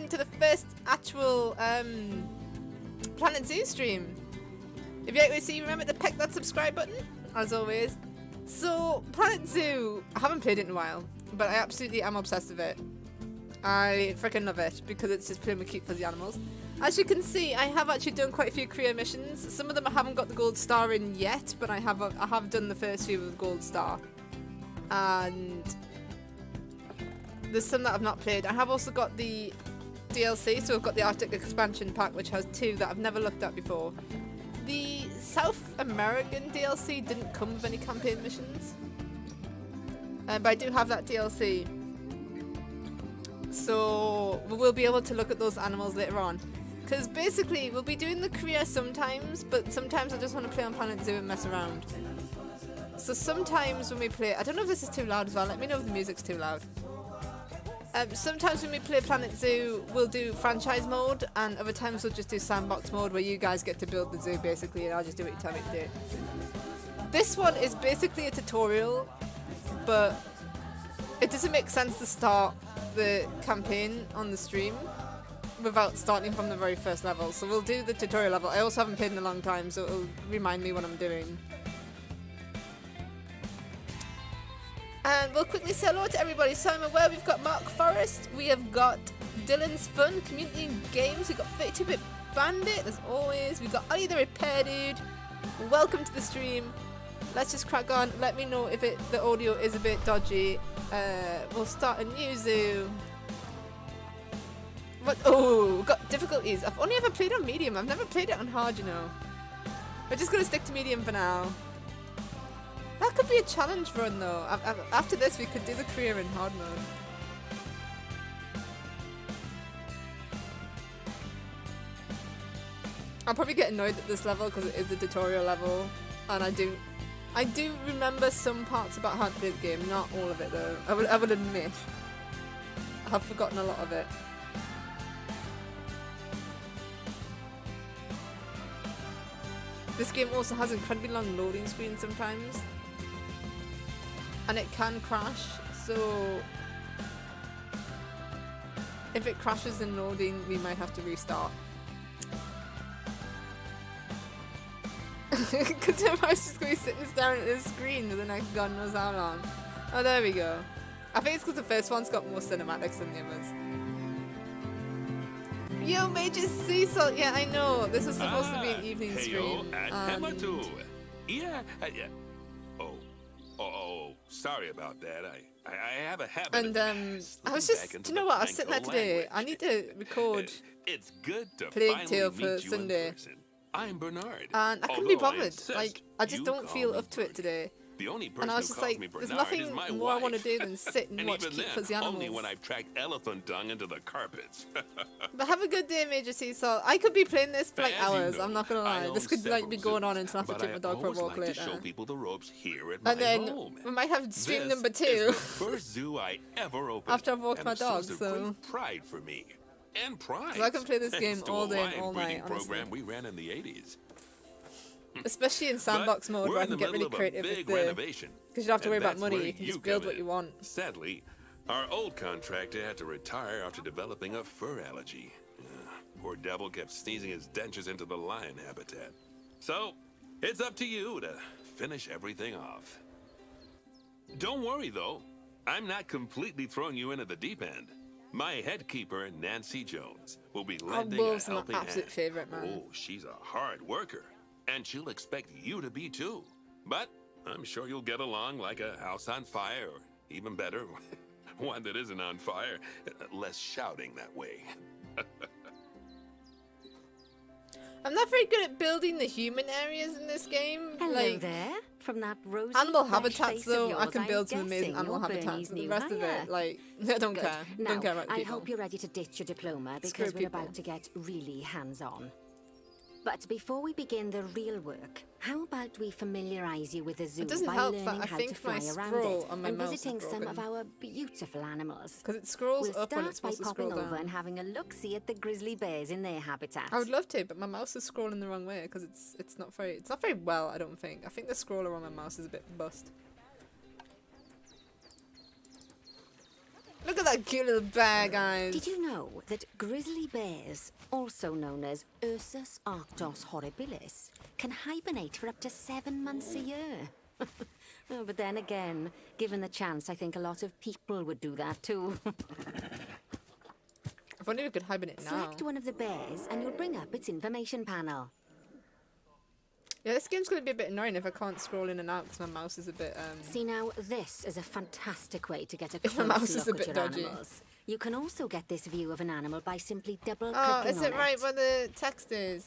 welcome to the first actual Planet Zoo stream. If you like what you see, remember to peck that subscribe button, as always. So, Planet Zoo, I haven't played it in a while, but I absolutely am obsessed with it. I freaking love it, because it's just playing with cute fuzzy animals. As you can see, I have actually done quite a few career missions. Some of them I haven't got the gold star in yet, but I have done the first few with the gold star. And there's some that I've not played. I have also got the DLC, so I've got the Arctic expansion pack, which has 2 that I've never looked at before. The South American DLC didn't come with any campaign missions, but I do have that DLC. So we will be able to look at those animals later on. Because basically, we'll be doing the career sometimes, but sometimes I just want to play on Planet Zoo and mess around. So sometimes when we play, I don't know if this is too loud as well, let me know if the music's too loud. Sometimes when we play Planet Zoo, we'll do franchise mode, and other times we'll just do sandbox mode, where you guys get to build the zoo basically, and I'll just do what you tell me to do. This one is basically a tutorial, but it doesn't make sense to start the campaign on the stream without starting from the very first level. So we'll do the tutorial level. I also haven't played in a long time, so it'll remind me what I'm doing. And we'll quickly say hello to everybody. So I'm aware we've got Mark Forrest, we have got Dylan's Fun, Community Games, we've got 32-Bit Bandit, as always, we've got Ali the Repair Dude. Welcome to the stream. Let's just crack on. Let me know if the audio is a bit dodgy. We'll start a new zoo. What? Oh, got difficulties. I've only ever played on medium. I've never played it on hard, you know. We're just gonna stick to medium for now. That could be a challenge run though. After this, we could do the career in hard mode. I'll probably get annoyed at this level because it is the tutorial level, and I do remember some parts about how to play the game, not all of it though. I would admit, I have forgotten a lot of it. This game also has incredibly long loading screens sometimes, and it can crash, so if it crashes in loading, we might have to restart. Because I was just going to be sitting staring at this screen for the next god knows how long. Oh, there we go. I think it's because the first one's got more cinematics than the others. Yo, Major Cecil! Yeah, I know. This was supposed to be an evening stream. Yeah. Oh, sorry about that. I have a habit. And I was just, do you know what? I was sitting there today. I need to record it's good to Plague Tale for Sunday. I'm Bernard. And I couldn't be bothered. Like, I just don't feel up to it today. The only person and I was just like, there's nothing more I want to do than sit and watch cute fuzzy animals. Only when I've tracked elephant dung into the carpets. But have a good day, Major Cecil. I could be playing this for like hours. I'm not gonna lie. This could like be going on until I have to take my dog for a walk later. Show people the ropes here at my and then home. we might have stream number 2. Is the first zoo I ever opened. After I've walked my dog, so pride for me. And pride. So I can play this game all day and all night. Honestly. Program we ran in the 80s. Especially in sandbox mode where I can get really creative with the... Because you don't have to worry about money, you can just build what you want. Sadly, our old contractor had to retire after developing a fur allergy. Poor devil kept sneezing his dentures into the lion habitat. So, it's up to you to finish everything off. Don't worry though, I'm not completely throwing you in at the deep end. My head keeper, Nancy Jones, will be lending a helping hand. Absolute favorite, man. Oh, she's a hard worker. And she'll expect you to be too. But I'm sure you'll get along like a house on fire, or even better, one that isn't on fire. Less shouting that way. I'm not very good at building the human areas in this game. Hello like, there. From that rosy animal habitats though, I can build some amazing animal habitats. And the rest of it, like, I don't care. Now, don't care about people. I hope you're ready to ditch your diploma because we're about to get really hands-on. But before we begin the real work, how about we familiarize you with the zoo by learning how to fly around it and visiting some of our beautiful animals. Because it scrolls up when it's supposed to scroll down. We'll start by popping over and having a look-see at the grizzly bears in their habitat. I would love to, but my mouse is scrolling the wrong way because it's not very well. I don't think. I think the scroller on my mouse is a bit bust. Look at that cute little bear, guys. Did you know that grizzly bears, also known as Ursus arctos horribilis, can hibernate for up to 7 months a year? Oh, but then again, given the chance, I think a lot of people would do that too. If only we could hibernate now. Select one of the bears and you'll bring up its information panel. Yeah, this game's going to be a bit annoying if I can't scroll in and out because my mouse is a bit... See now, this is a fantastic way to get a If my close mouse is look a at bit your dodgy. animals. You can also get this view of an animal by simply double-clicking on Oh, it. is it right where the text is?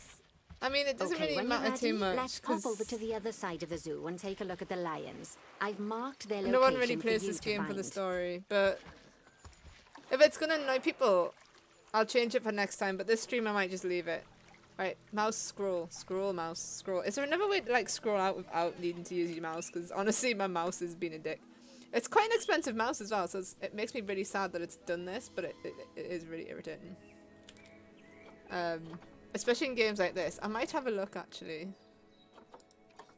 I mean, it doesn't really when matter you're ready, too much. let's pop over to the other side of the zoo and take a look at the lions. I've marked their location No one really for plays you this to game for the find. story, but if it's gonna annoy people, I'll change it for next time. But this stream, I might just leave it. Right, mouse scroll, scroll, mouse scroll. Is there another way to like scroll out without needing to use your mouse? Because honestly, my mouse has been a dick. It's quite an expensive mouse as well, so it makes me really sad that it's done this, but it is really irritating. Especially in games like this. I might have a look actually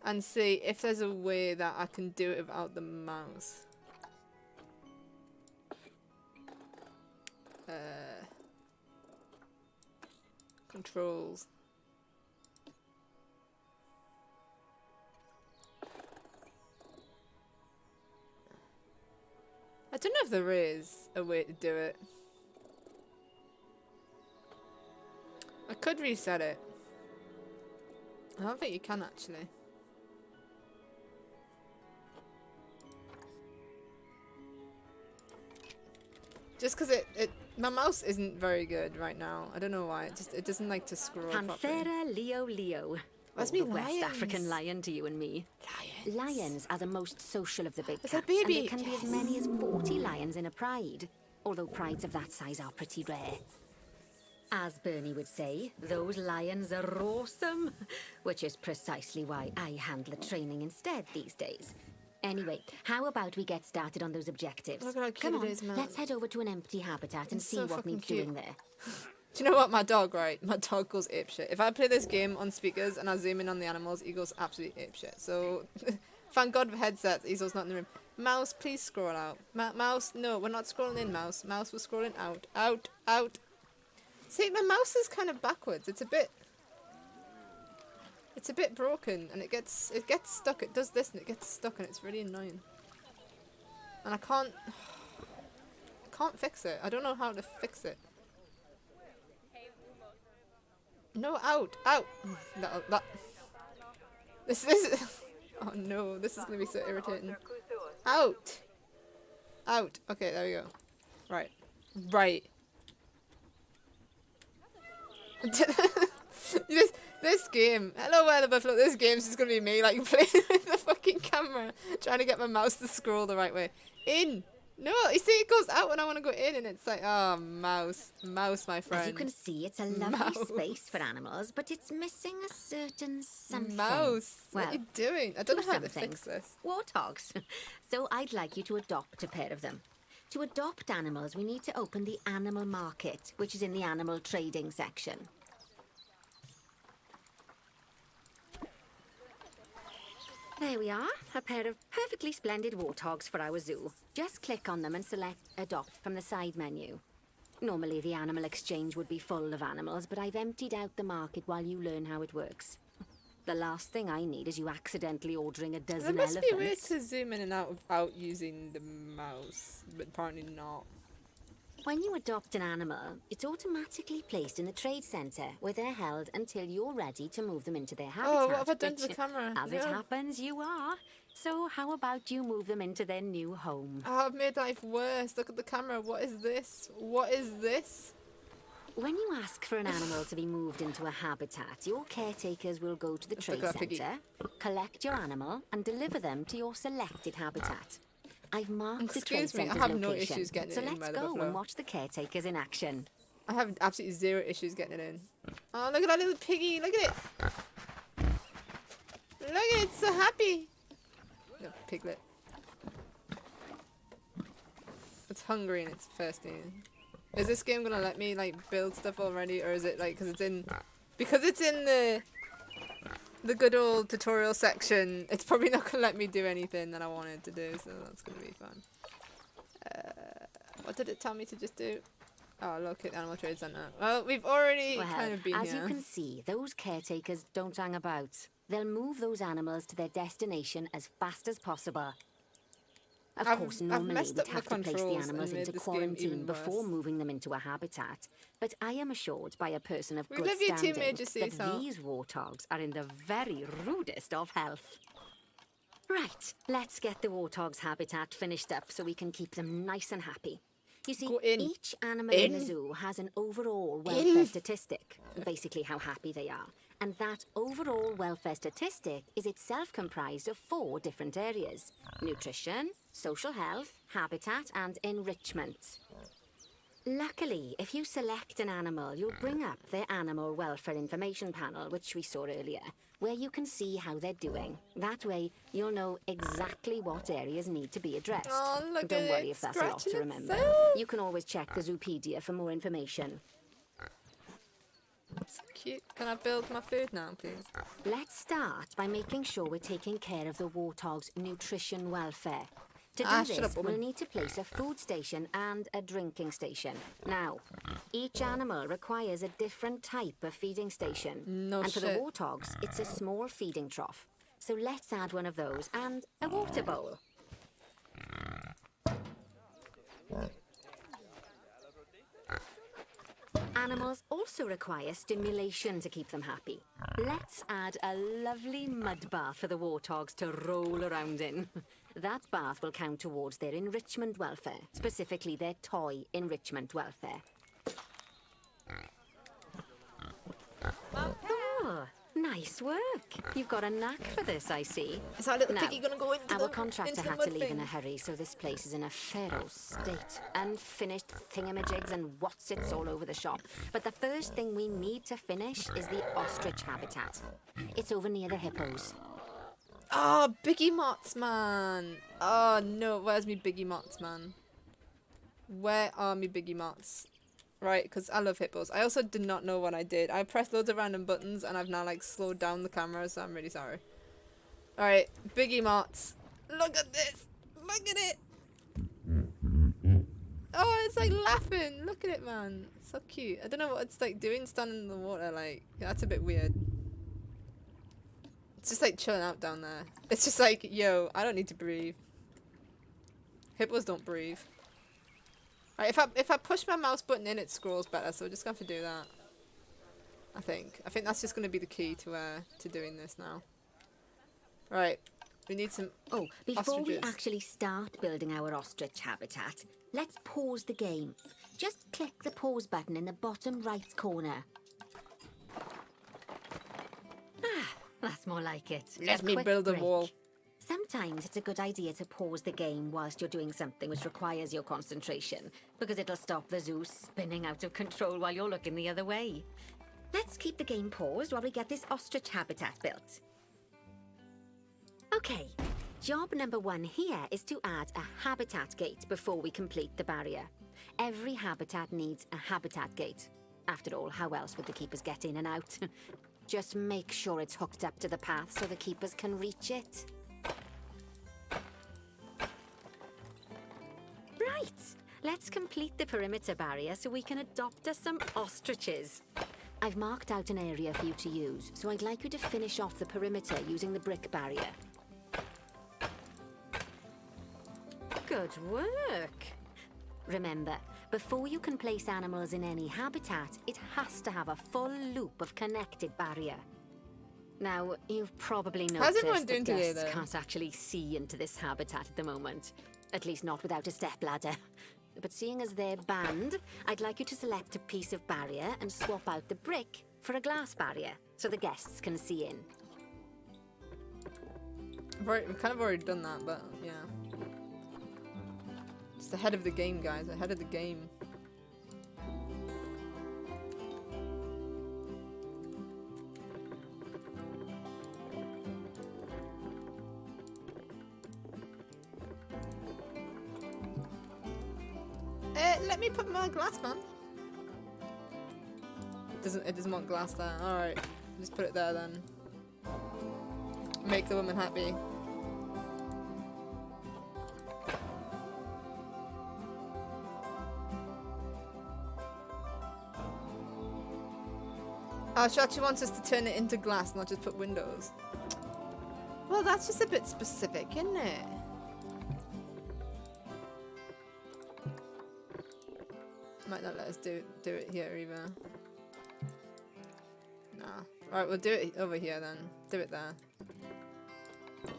and see if there's a way that I can do it without the mouse. Controls. I don't know if there is a way to do it. I could reset it. I don't think you can actually. Just because my mouse isn't very good right now. I don't know why. It doesn't like to scroll properly. Panthera Leo. Must Oh, be the West lions. African lion to you and me. Lions. Lions are the most social of the big Is cats, that baby? and there can be as many as 40 lions in a pride. Although prides of that size are pretty rare. As Bernie would say, those lions are awesome. Which is precisely why I handle the training instead these days. Anyway, how about we get started on those objectives? Look at how cute Come on, it is, man. let's head over to an empty habitat and It's see so what fucking needs cute. doing there. Do you know what? My dog, right? My dog goes apeshit. If I play this game on speakers and I zoom in on the animals, he goes absolutely apeshit. So, thank God for headsets. Ezo's not in the room. Mouse, please scroll out. Mouse, no, we're not scrolling in, mouse. Mouse, we're scrolling out. Out, out. See, my mouse is kind of backwards. It's a bit broken, and it gets stuck. It does this, and it gets stuck, and it's really annoying. And I can't fix it. I don't know how to fix it. No, out, out. This is. Oh no, this is gonna be so irritating. Out, out. Okay, there we go. Right, right. This game. Hello, Weather Buffalo. This game's just gonna be me like playing with the fucking camera, trying to get my mouse to scroll the right way. In. No, you see, it goes out when I want to go in, and it's like, oh, mouse, my friend. As you can see, it's a lovely Mouse. space for animals, but it's missing a certain something. Mouse, Well, what are you doing? I don't know how to something. fix this. Warthogs. So I'd like you to adopt a pair of them. To adopt animals, we need to open the animal market, which is in the animal trading section. There we are, a pair of perfectly splendid warthogs for our zoo. Just click on them and select Adopt from the side menu. Normally the animal exchange would be full of animals, but I've emptied out the market while you learn how it works. The last thing I need is you accidentally ordering a dozen There must be a way elephants. to zoom in and out without using the mouse, but apparently not. When you adopt an animal, it's automatically placed in the trade centre, where they're held until you're ready to move them into their habitat. Oh, what have I done to the which, camera? As it Yeah. happens, you are. So how about you move them into their new home? Oh, I've made life worse. Look at the camera. What is this? What is this? When you ask for an animal to be moved into a habitat, your caretakers will go to the Let's trade look at Piggy. centre, collect your animal, and deliver them to your selected habitat. I've marked the trade Excuse me, I centre's have no location, issues getting so it in let's by the go buffalo. and watch the caretakers in action. I have absolutely zero issues getting it in. Oh, look at that little piggy. Look at it. Look at it. It's so happy. No, piglet. It's hungry and it's thirsty. Is this game gonna let me like build stuff already, or is it like because it's in the good old tutorial section? It's probably not gonna let me do anything that I wanted to do, so that's gonna be fun. What did it tell me to just do? Oh, look at Animal Trade Center. Well, we've already kind of been as here. you can see, those caretakers don't hang about. They'll move those animals to their destination as fast as possible. Of course, normally we'd have to place the animals into quarantine before moving them into a habitat. But I am assured by a person of good standing that these warthogs are in the very rudest of health. Right, let's get the warthog's habitat finished up so we can keep them nice and happy. You see, each animal in the zoo has an overall welfare statistic, basically how happy they are. And that overall welfare statistic is itself comprised of 4 different areas: nutrition, social health, habitat, and enrichment. Luckily, if you select an animal, you'll bring up their animal welfare information panel, which we saw earlier, where you can see how they're doing. That way, you'll know exactly what areas need to be addressed. Oh, look Don't worry if that's a lot to remember. You can always check the Zoopedia for more information. That's cute. Can I build my food now, please? Let's start by making sure we're taking care of the warthog's nutrition welfare. To do this, we'll need to place a food station and a drinking station. Now, each animal requires a different type of feeding station. And for the warthogs, it's a small feeding trough. So let's add one of those and a water bowl. Animals also require stimulation to keep them happy. Let's add a lovely mud bath for the warthogs to roll around in. That bath will count towards their enrichment welfare, specifically their toy enrichment welfare. Oh, nice work. You've got a knack for this, I see. Is our little piggy going to go into our contractor had to leave in a hurry, so this place is in a feral state. Unfinished thingamajigs and whatsits all over the shop. But the first thing we need to finish is the ostrich habitat. It's over near the hippos. Oh, Biggie Moths, man. Oh, no. Where's me Biggie Moths, man? Where are me Biggie Moths? Right, because I love hippos. I also did not know what I did. I pressed loads of random buttons and I've now, like, slowed down the camera, so I'm really sorry. Alright, Biggie Moths. Look at this. Look at it. Oh, it's, like, laughing. Look at it, man. It's so cute. I don't know what it's, like, doing standing in the water. Like, that's a bit weird. It's just like chilling out down there. It's just like, yo, I don't need to breathe. Hippos don't breathe. Alright, if I push my mouse button in, it scrolls better, so we're just gonna have to do that. I think that's just gonna be the key to doing this now. Right, we need some before we actually start building our ostrich habitat, let's pause the game. Just click the pause button in the bottom right corner. That's more like it. Let me build a wall. Sometimes it's a good idea to pause the game whilst you're doing something which requires your concentration, because it'll stop the zoo spinning out of control while you're looking the other way. Let's keep the game paused while we get this ostrich habitat built. Okay, job number 1 here is to add a habitat gate before we complete the barrier. Every habitat needs a habitat gate. After all, how else would the keepers get in and out? Just make sure it's hooked up to the path so the keepers can reach it. Right, let's complete the perimeter barrier so we can adopt us some ostriches. I've marked out an area for you to use, so I'd like you to finish off the perimeter using the brick barrier. Good work. Remember, before you can place animals in any habitat, it has to have a full loop of connected barrier. Now, you've probably noticed that guests can't actually see into this habitat at the moment. At least not without a stepladder. But seeing as they're banned, I'd like you to select a piece of barrier and swap out the brick for a glass barrier, so the guests can see in. We've kind of already done that, but yeah. It's ahead of the game, guys. Ahead of the game. Let me put my glass, man. It doesn't want glass there. Alright. Just put it there then. Make the woman happy. Oh, she actually wants us to turn it into glass, not just put windows. Well, that's just a bit specific, isn't it? Might not let us do it here either. Nah. Alright, we'll do it over here then. Do it there.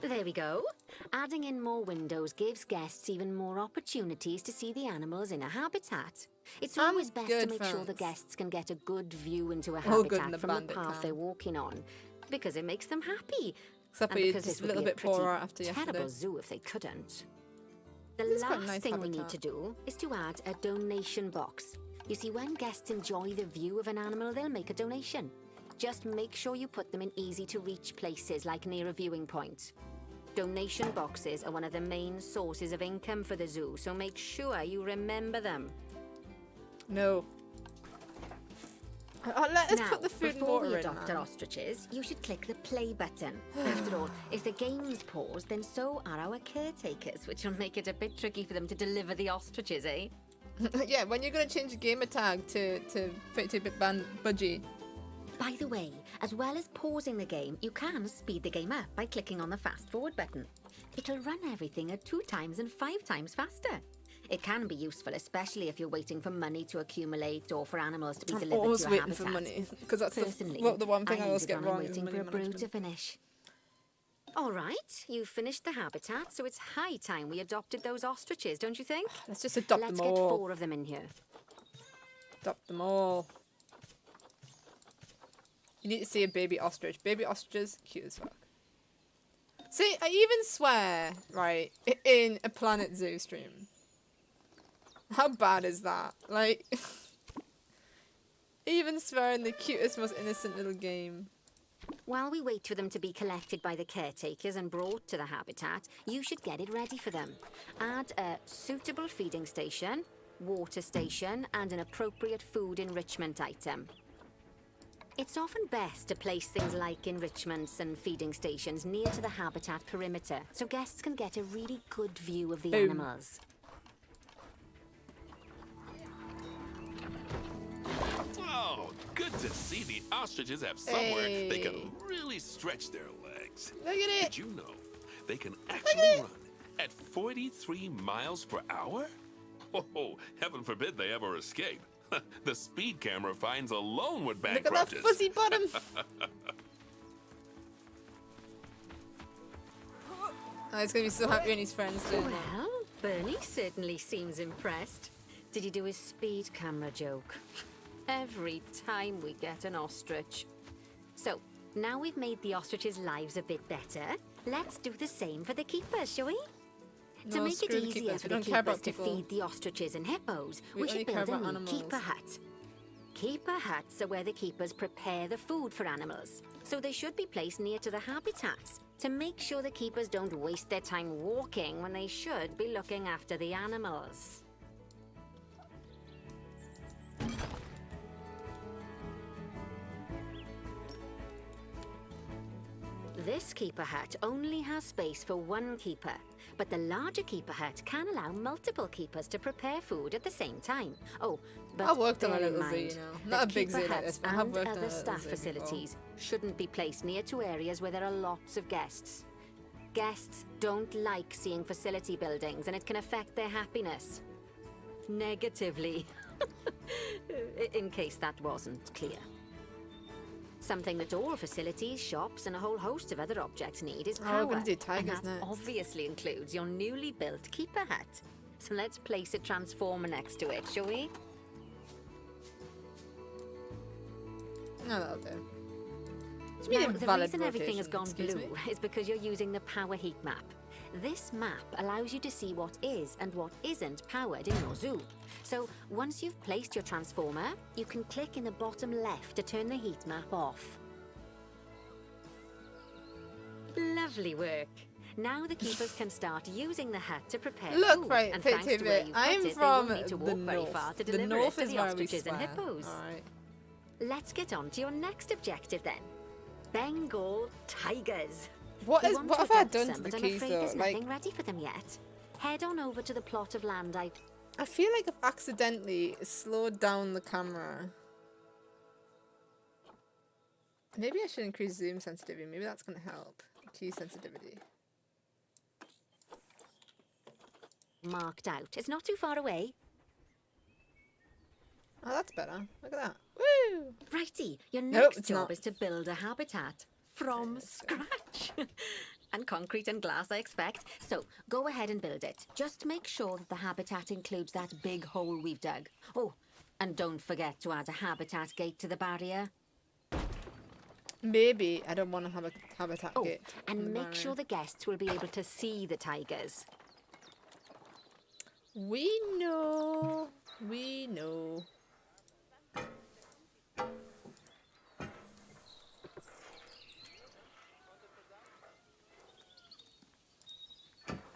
There we go. Adding in more windows gives guests even more opportunities to see the animals in a habitat. It's always best to make sure the guests can get a good view into a habitat from the path they're walking on, because it makes them happy. Except for you're just a little bit poorer after yesterday. Terrible zoo if they couldn't. The last thing we need to do is to add a donation box. You see, when guests enjoy the view of an animal, they'll make a donation. Just make sure you put them in easy-to-reach places, like near a viewing point. Donation boxes are one of the main sources of income for the zoo, so make sure you remember them. No. Let us put the food and water in. Before we adopt our ostriches, you should click the play button. After all, if the game's paused, then so are our caretakers, which will make it a bit tricky for them to deliver the ostriches, eh? Yeah, when you're going to change the gamer tag to 32-bit budgie. By the way, as well as pausing the game, you can speed the game up by clicking on the fast forward button. It'll run everything at 2 times and 5 times faster. It can be useful, especially if you're waiting for money to accumulate or for animals to be delivered to your habitat. I'm always waiting for money, because that's the one thing I always get wrong. Waiting for a brew to finish. All right, you've finished the habitat, so it's high time we adopted those ostriches, don't you think? Let's just adopt them all. Let's get 4 of them in here. Adopt them all. You need to see a baby ostrich. Baby ostriches, cute as fuck. See, I even swear, right, in a Planet Zoo stream. How bad is that? Like, even swearing the cutest, most innocent little game. While we wait for them to be collected by the caretakers and brought to the habitat, you should get it ready for them. Add a suitable feeding station, water station, and an appropriate food enrichment item. It's often best to place things like enrichments and feeding stations near to the habitat perimeter, so guests can get a really good view of the animals. Oh, good to see the ostriches have somewhere they can really stretch their legs. Look at it! Did you know they can actually run at 43 miles per hour? Oh, heaven forbid they ever escape. The speed camera finds alone would bankrupt Look at that fuzzy bottom! Oh, he's gonna be so happy when his friends do. Well, Bernie certainly seems impressed. Did he do his speed camera joke? Every time we get an ostrich. So, now we've made the ostriches' lives a bit better, let's do the same for the keepers, shall we? To make it easier for the keepers to feed the ostriches and hippos, we should build a new keeper hut. Keeper huts are where the keepers prepare the food for animals, so they should be placed near to the habitats to make sure the keepers don't waste their time walking when they should be looking after the animals. This keeper hut only has space for 1 keeper, but the larger keeper hut can allow multiple keepers to prepare food at the same time. Oh, but I worked on a little zoo, you know. Not a big zoo like this, but I have worked on a little zoo staff facilities shouldn't be placed near to areas where there are lots of guests. Guests don't like seeing facility buildings, and it can affect their happiness. Negatively. In case that wasn't clear. Something that all facilities, shops, and a whole host of other objects need is power. Oh, we're gonna do tigers and that next. obviously includes your newly built keeper hut. So let's place a transformer next to it, shall we? No, that'll do. Now, the reason everything has gone blue is because you're using the power heat map. This map allows you to see what is and what isn't powered in your zoo. So once you've placed your transformer, you can click in the bottom left to turn the heat map off. Lovely work. Now the keepers can start using the hut to prepare Look, food. right, And thanks to where you I'm put it, from they won't need to the walk very north. far to The deliver north it is to the where we ostriches and swear. hippos. Alright. Let's get on to your next objective then. Bengal tigers. What We want have I adopt done some, to the but keys I'm afraid though? there's Like, nothing ready for them yet. Head on over to the plot of land I feel like I've accidentally slowed down the camera. Maybe I should increase zoom sensitivity. Maybe that's going to help. Key sensitivity. Marked out. It's not too far away. Oh, that's better. Look at that. Woo! Righty, your Nope, next job is to build a habitat from scratch. And concrete and glass, I expect. So, go ahead and build it. Just make sure that the habitat includes that big hole we've dug. Oh, and don't forget to add a habitat gate to the barrier. Maybe I don't want to have a habitat gate. And make sure the guests will be able to see the tigers. We know. We know.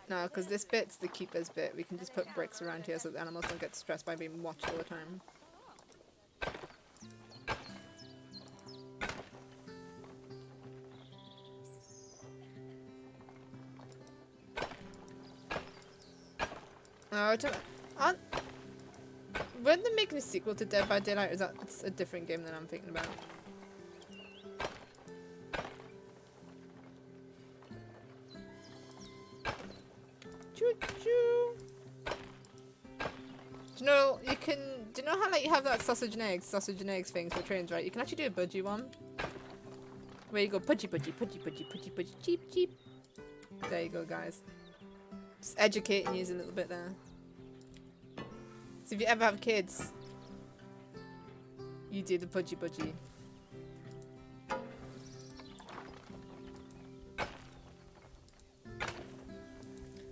No, because this bit's the keeper's bit. We can just put bricks around here so the animals don't get stressed by being watched all the time. Oh, weren't they making a sequel to Dead by Daylight? Or is that it's a different game than I'm thinking about? Choo choo. Do you know you can? Do you know how like you have that sausage and eggs things for trains, right? You can actually do a budgie one, where you go pudgy pudgy pudgy pudgy pudgy pudgy cheep cheep. There you go, guys. Just educating you a little bit there. So if you ever have kids, you do the pudgy pudgy.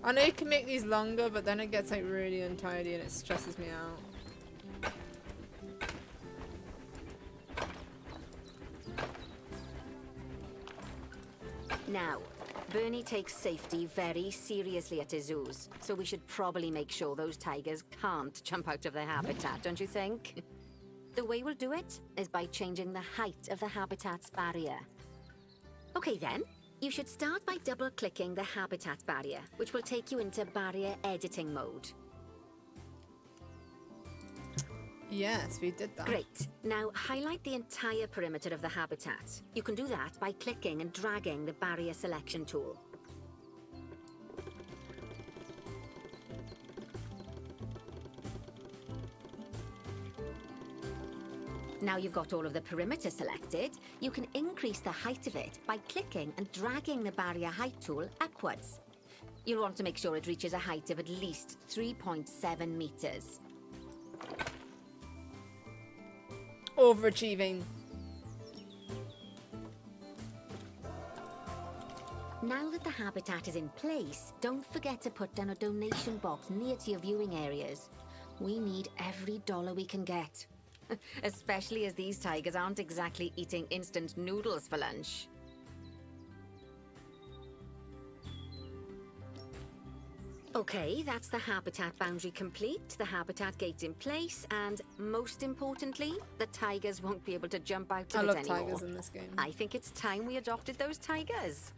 I know you can make these longer, but then it gets like really untidy and it stresses me out. Now, Bernie takes safety very seriously at his zoos, so we should probably make sure those tigers can't jump out of their habitat, don't you think? The way we'll do it is by changing the height of the habitat's barrier. Okay then, you should start by double-clicking the habitat barrier, which will take you into barrier editing mode. Yes, we did that. Great. Now highlight the entire perimeter of the habitat. You can do that by clicking and dragging the barrier selection tool. Now you've got all of the perimeter selected, you can increase the height of it by clicking and dragging the barrier height tool upwards. You'll want to make sure it reaches a height of at least 3.7 meters. Overachieving. Now that the habitat is in place, don't forget to put down a donation box near to your viewing areas. We need every dollar we can get. Especially as these tigers aren't exactly eating instant noodles for lunch. Okay, that's the habitat boundary complete, the habitat gate in place, and most importantly, the tigers won't be able to jump out of it anymore. I love tigers in this game. I think it's time we adopted those tigers.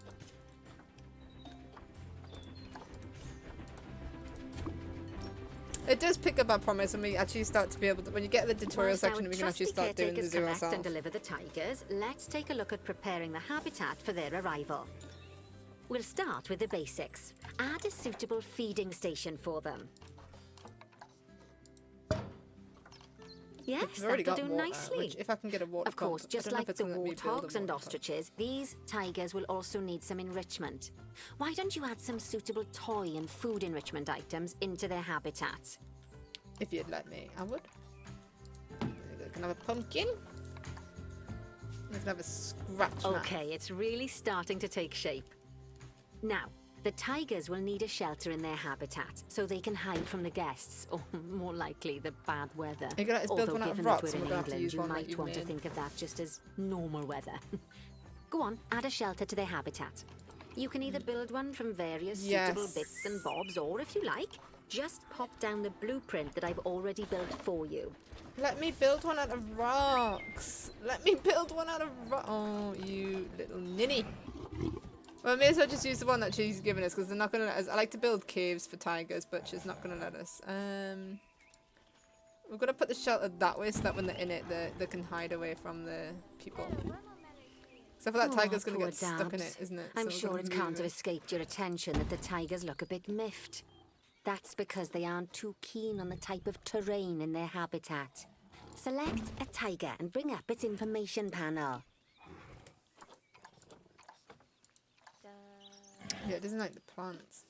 It does pick up our promise when we actually start to be able to, when you get the tutorial section, we can actually start doing the zoo ourselves. And deliver the tigers, let's take a look at preparing the habitat for their arrival. We'll start with the basics. Add a suitable feeding station for them. Yes, that'll do nicely. Which, if I can get a water of course, just like the warthogs and ostriches, these tigers will also need some enrichment. Why don't you add some suitable toy and food enrichment items into their habitat? If you'd let me, I would. Can I have a pumpkin? I can have a scratch map. Okay, it's really starting to take shape. Now, the tigers will need a shelter in their habitat, so they can hide from the guests, or more likely, the bad weather. Although, given that we're in England, you might want to think of that just as normal weather. Go on, add a shelter to their habitat. You can either build one from various suitable bits and bobs, or if you like, just pop down the blueprint that I've already built for you. Let me build one out of rocks. Let me build one out of rocks. Oh, you little ninny. Well, I may as well just use the one that she's given us, because they're not going to let us. I like to build caves for tigers, but she's not going to let us. We're going to put the shelter that way, so that when they're in it, they can hide away from the people. Except for that tiger's going to get stuck in it, isn't it? I'm sure it can't have escaped your attention that the tigers look a bit miffed. That's because they aren't too keen on the type of terrain in their habitat. Select a tiger and bring up its information panel. Yeah, it doesn't like the plants.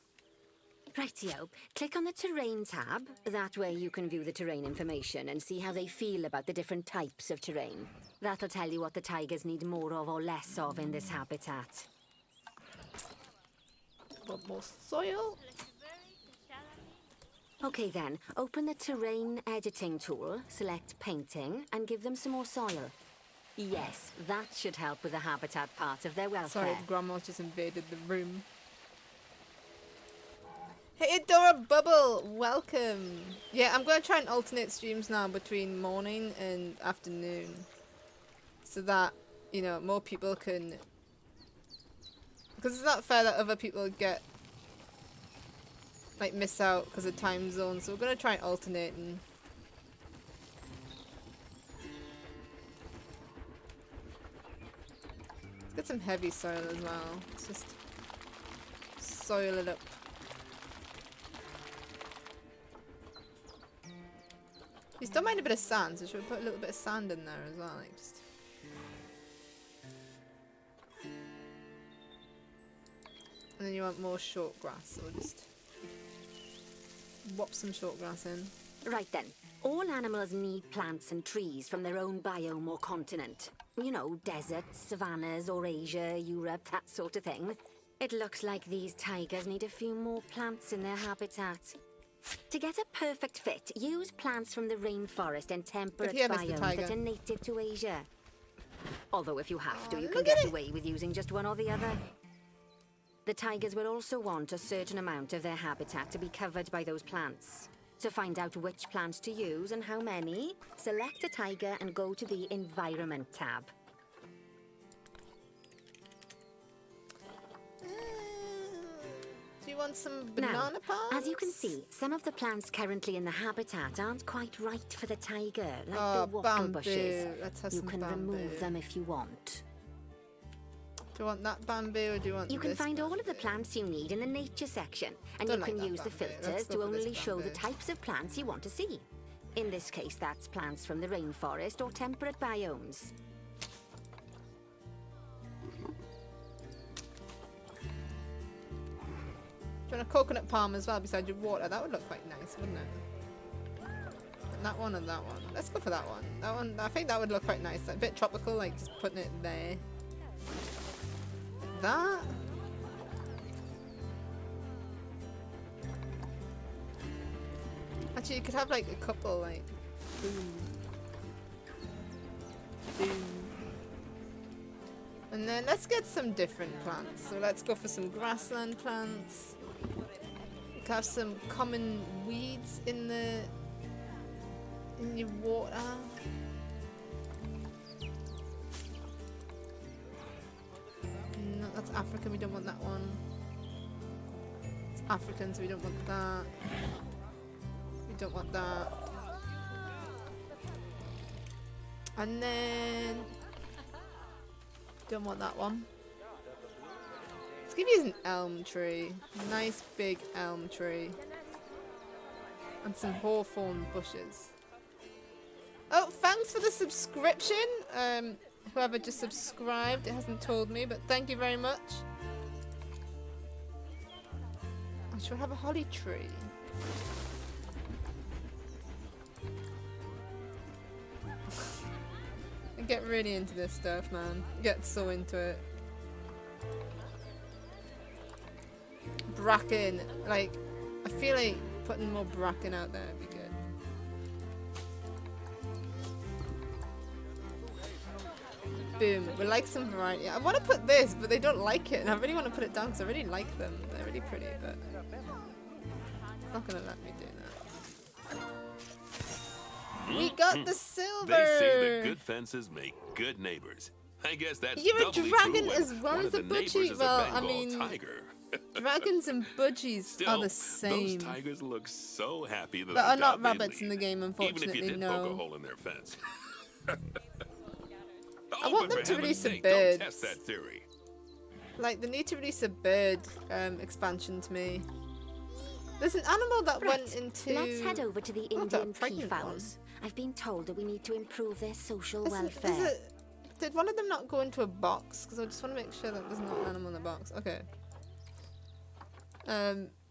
Rightio. Click on the terrain tab. That way you can view the terrain information and see how they feel about the different types of terrain. That'll tell you what the tigers need more of or less of in this habitat. Want more soil? Okay then, open the terrain editing tool, select painting, and give them some more soil. Yes, that should help with the habitat part of their welfare. Sorry, Grandma's just invaded the room. Hey Dora Bubble, welcome. Yeah, I'm going to try and alternate streams now between morning and afternoon. So that, you know, more people can... Because it's not fair that other people get... like, miss out because of time zone. So we're going to try and alternate and... Let's get some heavy soil as well. Let's just soil it up. You still mind a bit of sand, so should we put a little bit of sand in there as well? Like just... And then you want more short grass, so we'll just whop some short grass in. Right then. All animals need plants and trees from their own biome or continent. You know, deserts, savannas, Eurasia, Europe, that sort of thing. It looks like these tigers need a few more plants in their habitat. To get a perfect fit, use plants from the rainforest and temperate biomes that are native to Asia. Although if you have to, you can get away with using just one or the other. The tigers will also want a certain amount of their habitat to be covered by those plants. To find out which plants to use and how many, select a tiger and go to the Environment tab. Do you want some banana palms? As you can see, some of the plants currently in the habitat aren't quite right for the tiger, like the wattle bushes. Let's have you some can remove them if you want. Do you want that bamboo or do you want You can this find bamboo? all of the plants you need in the nature section, and you can use the filters to only show the types of plants you want to see. In this case, that's plants from the rainforest or temperate biomes. Do you want a coconut palm as well beside your water? That would look quite nice, wouldn't it? And that one and that one. Let's go for that one. That one, I think that would look quite nice. Like, a bit tropical, like just putting it there. That. Actually, you could have like a couple, like boom, boom. And then let's get some different plants. So let's go for some grassland plants. You can have some common weeds in your water. No, that's African, we don't want that one. It's African, so we don't want that. We don't want that. And then don't want that one. Let's give you an elm tree. Nice big elm tree. And some hawthorn bushes. Oh, thanks for the subscription. Whoever just subscribed, it hasn't told me, but thank you very much. I should have a holly tree. I get really into this stuff, man. Get so into it. Bracken, like, I feel like putting more bracken out there would be good. Boom, we like some variety. I want to put this, but they don't like it, and I really want to put it down because I really like them. They're really pretty, but it's not going to let me do that. We got the silver! They say the good fences make good neighbors. I guess that's You're a doubly dragon true as when well one as of a the neighbors budgie. is Well, a I Bengal mean, tiger. dragons and budgies Still, are the same. those tigers look so happy that There I are not doubt they rabbits in leave, the game, even if you unfortunately, did poke a no. hole in their fence. I want them to release some birds. Don't test that theory. Like, they need to release a bird expansion to me. There's an animal that went into... Let's head over to the Indian peafowls. I've been told that we need to improve their social welfare. Did one of them not go into a box? Because I just want to make sure that there's not an animal in the box. Okay.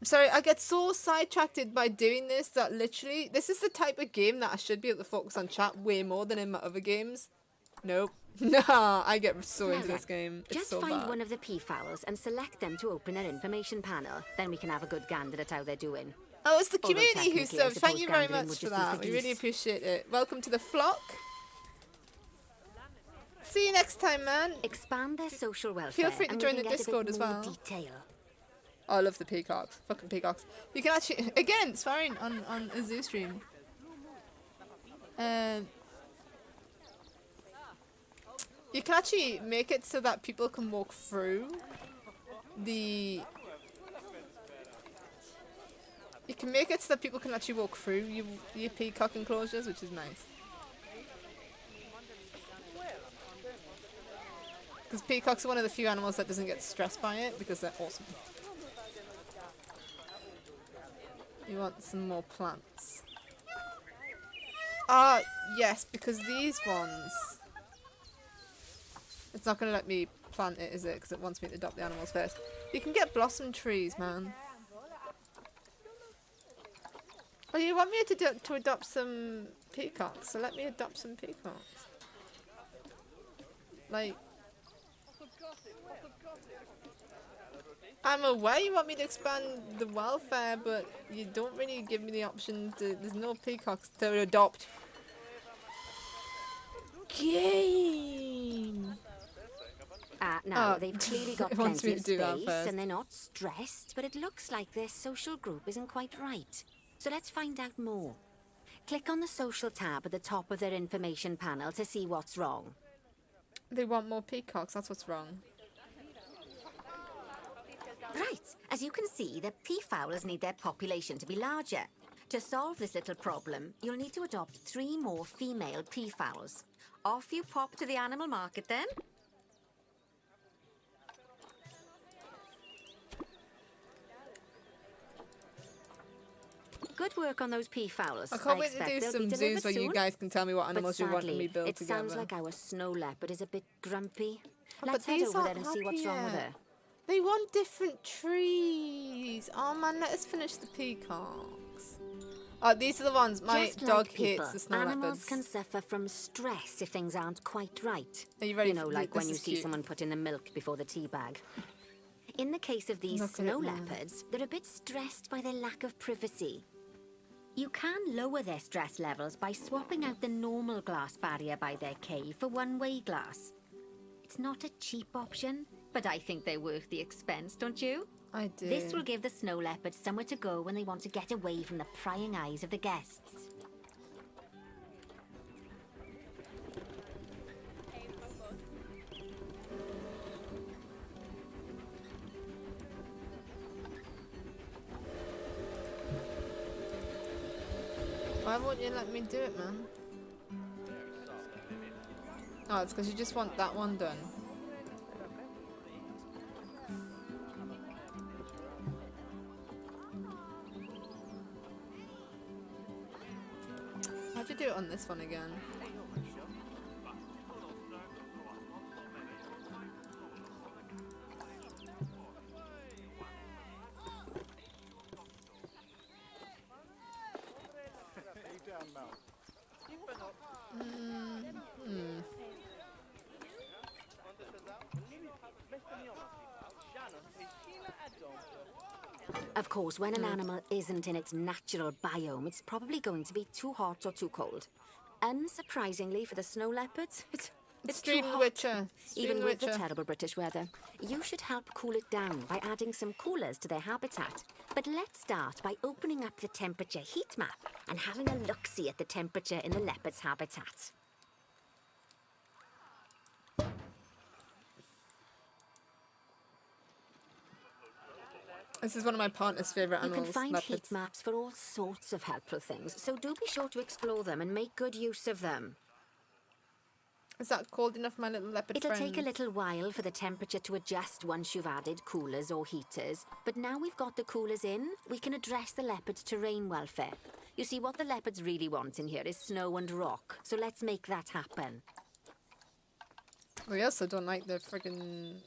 Sorry, I get so sidetracked by doing this that literally... This is the type of game that I should be able to focus on chat way more than in my other games. Nope. Nah, I get so into this game. It's so bad. Just find one of the peafowls and select them to open their information panel. Then we can have a good gander at how they're doing. Oh, it's the community who served. Thank you very much for that. We really appreciate it. Welcome to the flock. See you next time, man. Expand their social welfare. Feel free to join the Discord as well. Detail. Oh, I love the peacocks. Fucking peacocks. You can actually... Again, it's fine on a zoo stream. You can actually make it so that people can walk through the... You can make it so that people can actually walk through your peacock enclosures, which is nice. Because peacocks are one of the few animals that doesn't get stressed by it, because they're awesome. You want some more plants. Ah, yes, because these ones... It's not going to let me plant it, is it? Because it wants me to adopt the animals first. You can get blossom trees, man. Oh, you want me to adopt some peacocks? So let me adopt some peacocks. Like... I'm aware you want me to expand the welfare, but you don't really give me the option to... There's no peacocks to adopt. Game! Now, they've clearly got plenty of space and they're not stressed, but it looks like their social group isn't quite right. So let's find out more. Click on the social tab at the top of their information panel to see what's wrong. They want more peacocks, that's what's wrong. Right, as you can see, the peafowls need their population to be larger. To solve this little problem, you'll need to adopt 3 more female peafowls. Off you pop to the animal market then. Good work on those peafowls. I can't wait to do some zoos where you guys can tell me what animals you want me build together. It sounds like our snow leopard is a bit grumpy. Let's head over there and see what's wrong with her. They want different trees. Oh man, let us finish the peacocks. Oh, these are the ones. My dog hates the snow leopards. Animals can suffer from stress if things aren't quite right. Are you ready? You know, like when you see someone put in the milk before the tea bag. In the case of these snow leopards, they're a bit stressed by their lack of privacy. You can lower their stress levels by swapping out the normal glass barrier by their cave for one-way glass. It's not a cheap option, but I think they're worth the expense, don't you? I do. This will give the snow leopards somewhere to go when they want to get away from the prying eyes of the guests. Why won't you let me do it, man? Oh, it's because you just want that one done. How'd you do it on this one again? Of course, when an animal isn't in its natural biome, it's probably going to be too hot or too cold. Unsurprisingly for the snow leopards, it's too hot. Even with the terrible British weather. You should help cool it down by adding some coolers to their habitat. But let's start by opening up the temperature heat map and having a look-see at the temperature in the leopard's habitat. This is one of my partner's favourite animals. You can find leopards. heat maps for all sorts of helpful things, so do be sure to explore them and make good use of them. Is that cold enough, my little leopard It'll friends? take a little while for the temperature to adjust once you've added coolers or heaters, but now we've got the coolers in, we can address the leopard's terrain welfare. You see, what the leopards really want in here is snow and rock, so let's make that happen. We also don't like the friggin'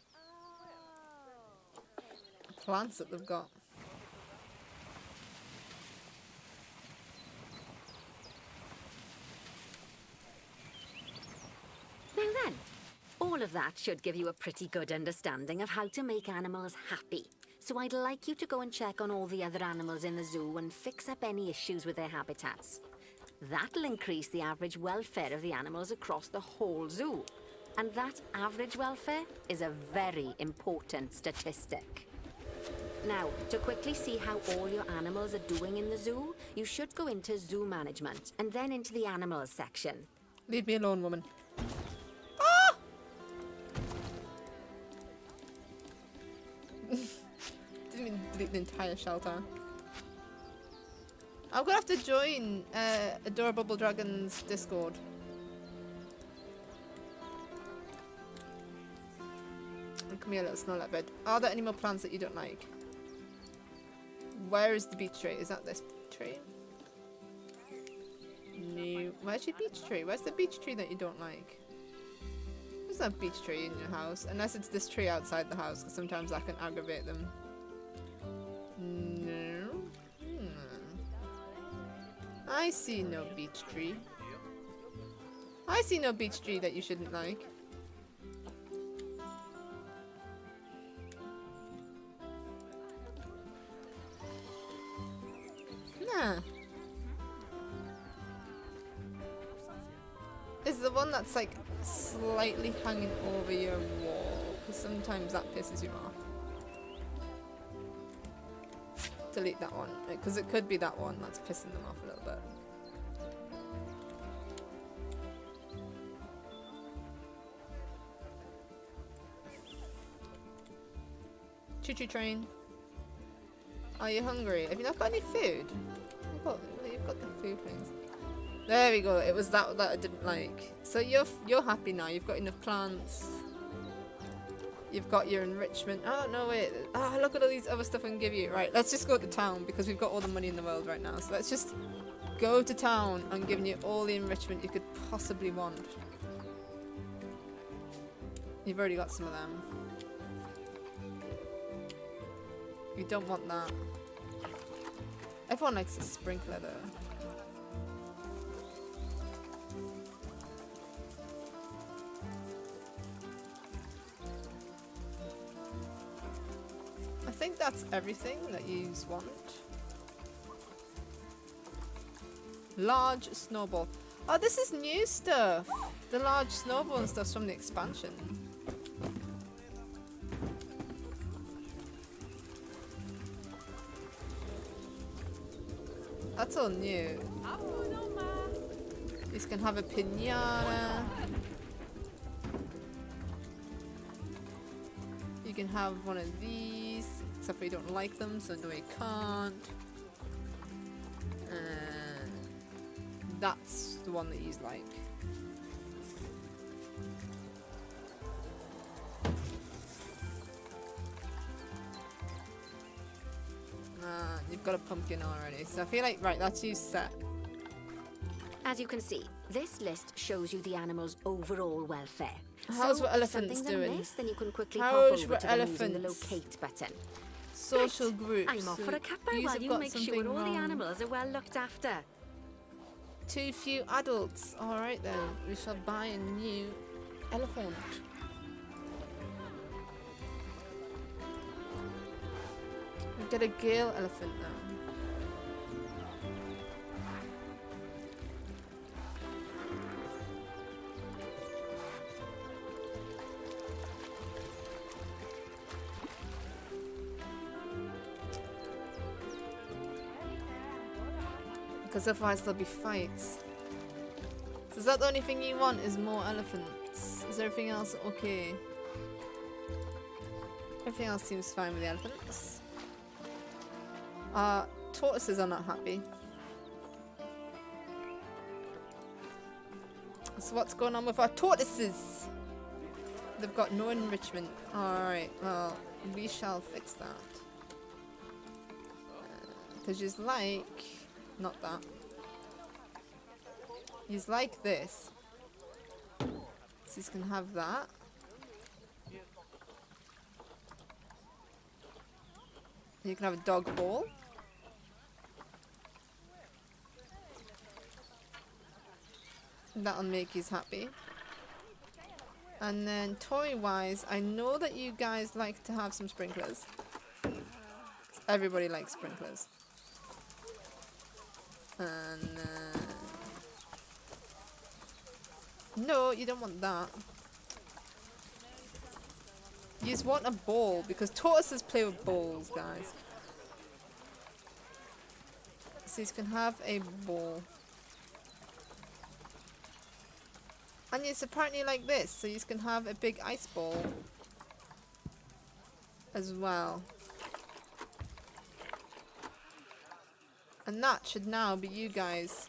plants that they've got. Now then, all of that should give you a pretty good understanding of how to make animals happy. So I'd like you to go and check on all the other animals in the zoo and fix up any issues with their habitats. That'll increase the average welfare of the animals across the whole zoo. And that average welfare is a very important statistic. Now, to quickly see how all your animals are doing in the zoo, you should go into zoo management and then into the animals section. Leave me alone, woman. Didn't even delete the entire shelter. I'm gonna have to join Adorable Dragon's Discord. Come here, little snow leopard. Are there any more plants that you don't like? Where is the beech tree? Is that this tree? No. Where's your beech tree? Where's the beech tree that you don't like? There's no beech tree in your house, unless it's this tree outside the house, because sometimes that can aggravate them. No. I see no beech tree. I see no beech tree that you shouldn't like. Nah. Is the one that's like slightly hanging over your wall, because sometimes that pisses you off. Delete that one, because it could be that one that's pissing them off a little bit. Choo-choo train. Are you hungry? Have you not got any food? You've got the food things. There we go. It was that I didn't like. So you're happy now. You've got enough plants. You've got your enrichment. Oh no, wait. Oh, look at all these other stuff I can give you. Right, let's just go to town because we've got all the money in the world right now. So let's just go to town and give you all the enrichment you could possibly want. You've already got some of them. You don't want that. Everyone likes a sprinkler though. I think that's everything that you want. Large snowball. Oh, this is new stuff. The large snowball and stuff's from the expansion. That's all new. These can have a piñata. You can have one of these, except for you don't like them, so no you can't. And that's the one that you like. You've got a pumpkin already, so I feel like, right, that's you set. As you can see, this list shows you the animal's overall welfare. How's so what elephants if doing? Amiss, then you can quickly How's pop over what to them elephants? using the locate button. Social Right, groups. I'm off for a cuppa Yous while have you got make sure something all wrong. the animals are well looked after. Too few adults. Alright then, we shall buy a new elephant. We'll get a Gale elephant now. Because otherwise there'll be fights. So is that the only thing you want, is more elephants? Is everything else okay? Everything else seems fine with the elephants. Tortoises are not happy. So what's going on with our tortoises? They've got no enrichment. Alright, well, we shall fix that. Because you's like... Not that. You's like this. So you can have that. You can have a dog ball. That'll make you happy. And then toy-wise, I know that you guys like to have some sprinklers. Everybody likes sprinklers. And no, you don't want that. You just want a ball, because tortoises play with balls, guys. So you can have a ball. And it's apparently like this, so you can have a big ice ball as well. And that should now be you guys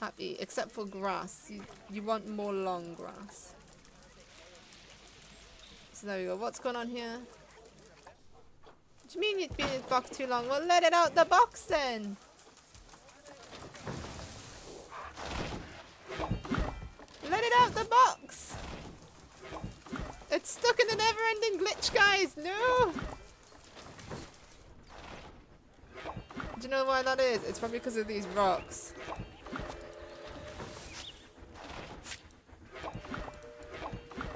happy, except for grass. You want more long grass. So there we go. What's going on here? What do you mean you'd been in the box too long? Well, let it out the box then. Let it out the box! It's stuck in the never-ending glitch, guys! No! Do you know why that is? It's probably because of these rocks.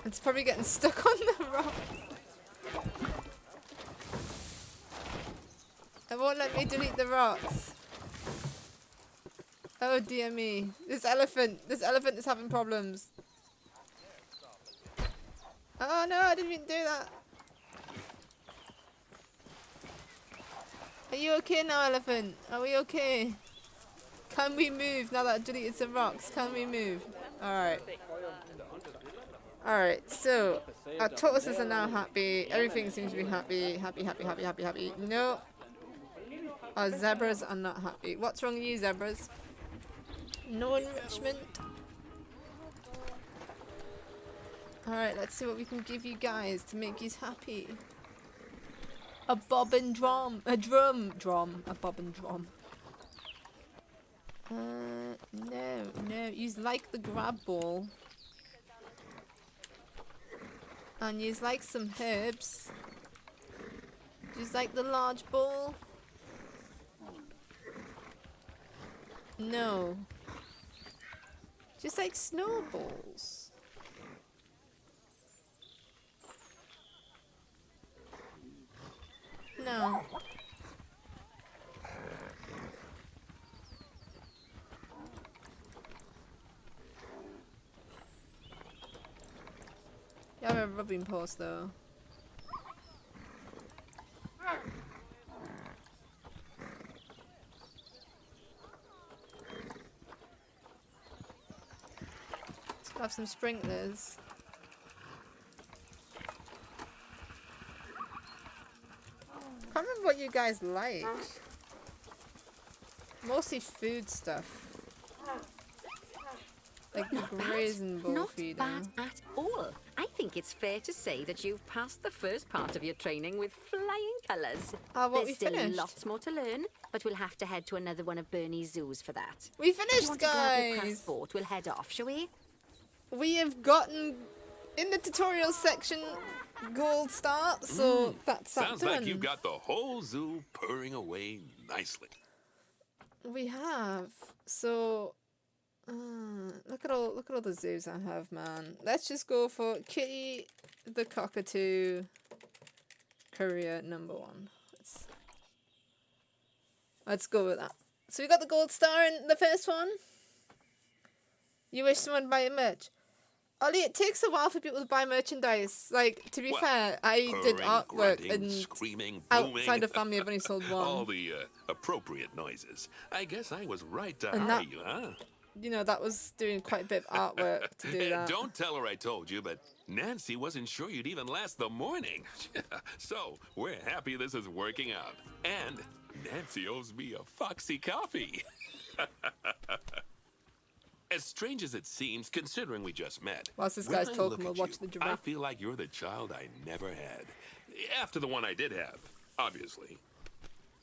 It's probably getting stuck on the rocks. It won't let me delete the rocks. Oh dear me. This elephant is having problems. Oh no, I didn't mean to do that. Are you okay now, elephant? Are we okay? Can we move now that I deleted some rocks? Can we move? Alright. Alright, so our tortoises are now happy. Everything seems to be happy. Happy. No. Our zebras are not happy. What's wrong with you, zebras? No enrichment. Alright, let's see what we can give you guys to make you happy. A bob and drum. A bob and drum. No. Use like the grab ball. And use like some herbs. Use like the large ball. No. Just like snowballs. No. You have a rubbing post though. Have some sprinklers. Can't remember what you guys like. Mostly food stuff. Like the grazing ball feeder. Not bad at all. I think it's fair to say that you've passed the first part of your training with flying colours. What, There's we finished? still lots more to learn, but we'll have to head to another one of Bernie's zoos for that. We finished, if you want to grab your guys! passport, we'll head off, shall we? We have gotten, in the tutorial section, gold star, so that's that Sounds done. like you've got the whole zoo purring away nicely. We have. So, look at all the zoos I have, man. Let's just go for Kitty the Cockatoo, career number 1. Let's go with that. So we got the gold star in the first one. You wish someone to buy your merch. Ollie, it takes a while for people to buy merchandise. Like, to be fair, I did artwork grunting, and screaming, outside of family I've only sold one. All the appropriate noises. I guess I was right to And hire you, huh? You know, that was doing quite a bit of artwork to do that. Don't tell her I told you, but Nancy wasn't sure you'd even last the morning. So, we're happy this is working out. And Nancy owes me a Foxy coffee. As strange as it seems, considering we just met. Whilst this when guy's I talking, look we'll at watch you, the giraffe. I feel like you're the child I never had. After the one I did have, obviously.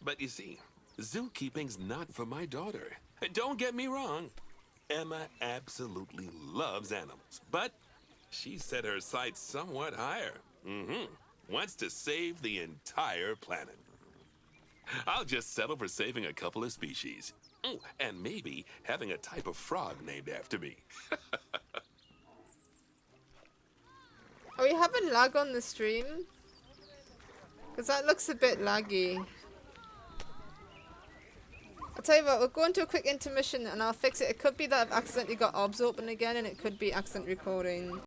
But you see, zookeeping's not for my daughter. Don't get me wrong. Emma absolutely loves animals, but she set her sights somewhat higher. Wants to save the entire planet. I'll just settle for saving a couple of species. Oh, and maybe having a type of frog named after me. Are we having lag on the stream? Because that looks a bit laggy. I'll tell you what, we'll go into a quick intermission and I'll fix it. It could be that I've accidentally got OBS open again, and it could be accident recording.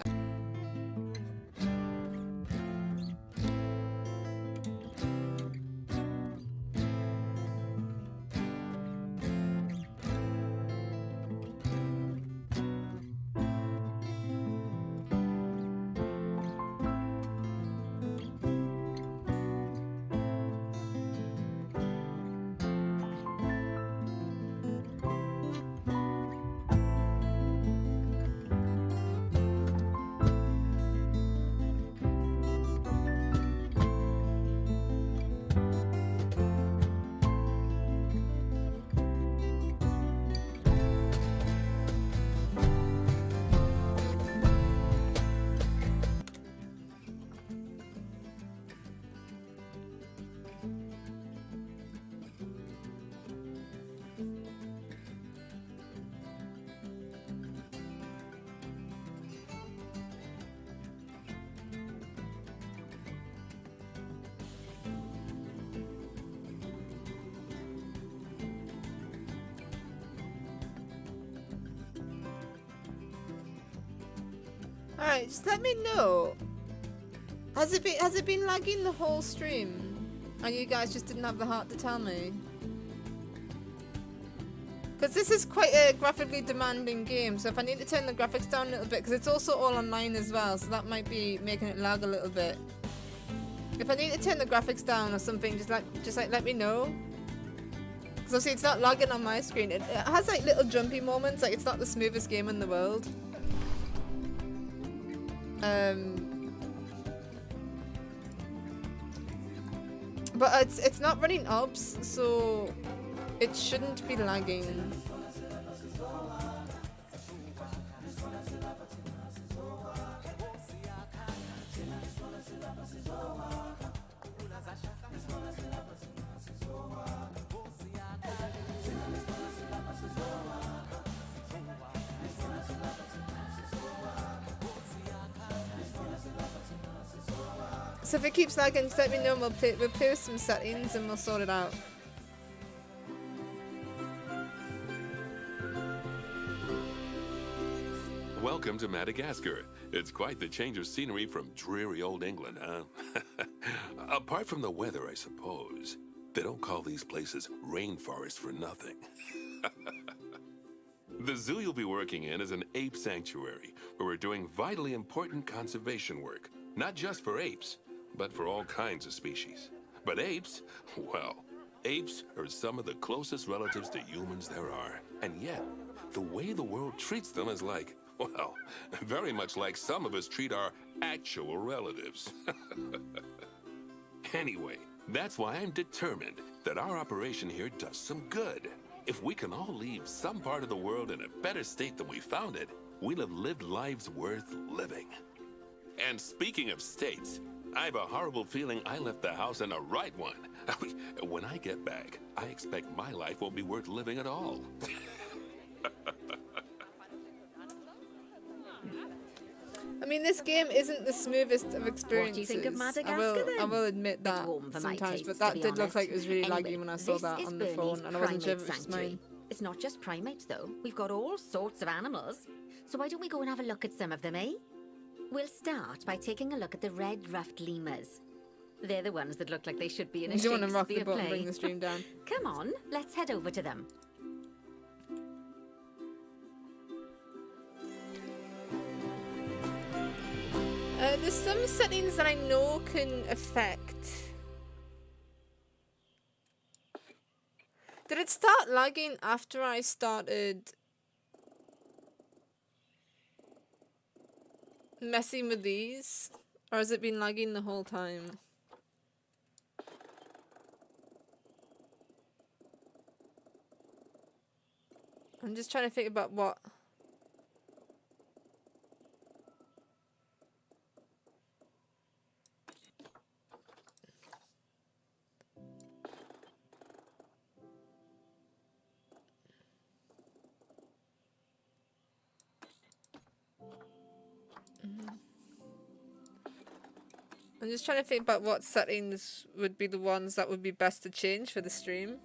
Alright, just let me know. Has it been lagging the whole stream? And you guys just didn't have the heart to tell me? Because this is quite a graphically demanding game, so if I need to turn the graphics down a little bit, because it's also all online as well, so that might be making it lag a little bit. If I need to turn the graphics down or something, just let me know. Because obviously it's not lagging on my screen. It has like little jumpy moments, like it's not the smoothest game in the world. But it's not running OBS, so it shouldn't be lagging. So if it keeps lagging, just let me know and we'll play with some settings and we'll sort it out. Welcome to Madagascar. It's quite the change of scenery from dreary old England, huh? Apart from the weather, I suppose. They don't call these places rainforests for nothing. The zoo you'll be working in is an ape sanctuary, where we're doing vitally important conservation work. Not just for apes, but for all kinds of species. But apes, well, apes are some of the closest relatives to humans there are. And yet, the way the world treats them is like, well, very much like some of us treat our actual relatives. Anyway, that's why I'm determined that our operation here does some good. If we can all leave some part of the world in a better state than we found it, we'll have lived lives worth living. And speaking of states, I have a horrible feeling I left the house in the right one. When I get back, I expect my life won't be worth living at all. I mean, this game isn't the smoothest of experiences. What do you think of Madagascar, I will admit that sometimes, but that did look like it was really laggy when I saw that on the phone, and I wasn't sure if it was just mine. It's not just primates, though. We've got all sorts of animals. So why don't we go and have a look at some of them, eh? We'll start by taking a look at the red-ruffed lemurs. They're the ones that look like they should be in a Shakespeare play. You want to rock the boat play. and bring the stream down. Come on, let's head over to them. There's some settings that I know can affect. Did it start lagging after I started messing with these? Or has it been lagging the whole time? I'm just trying to think about what... I'm just trying to think about what settings would be the ones that would be best to change for the stream.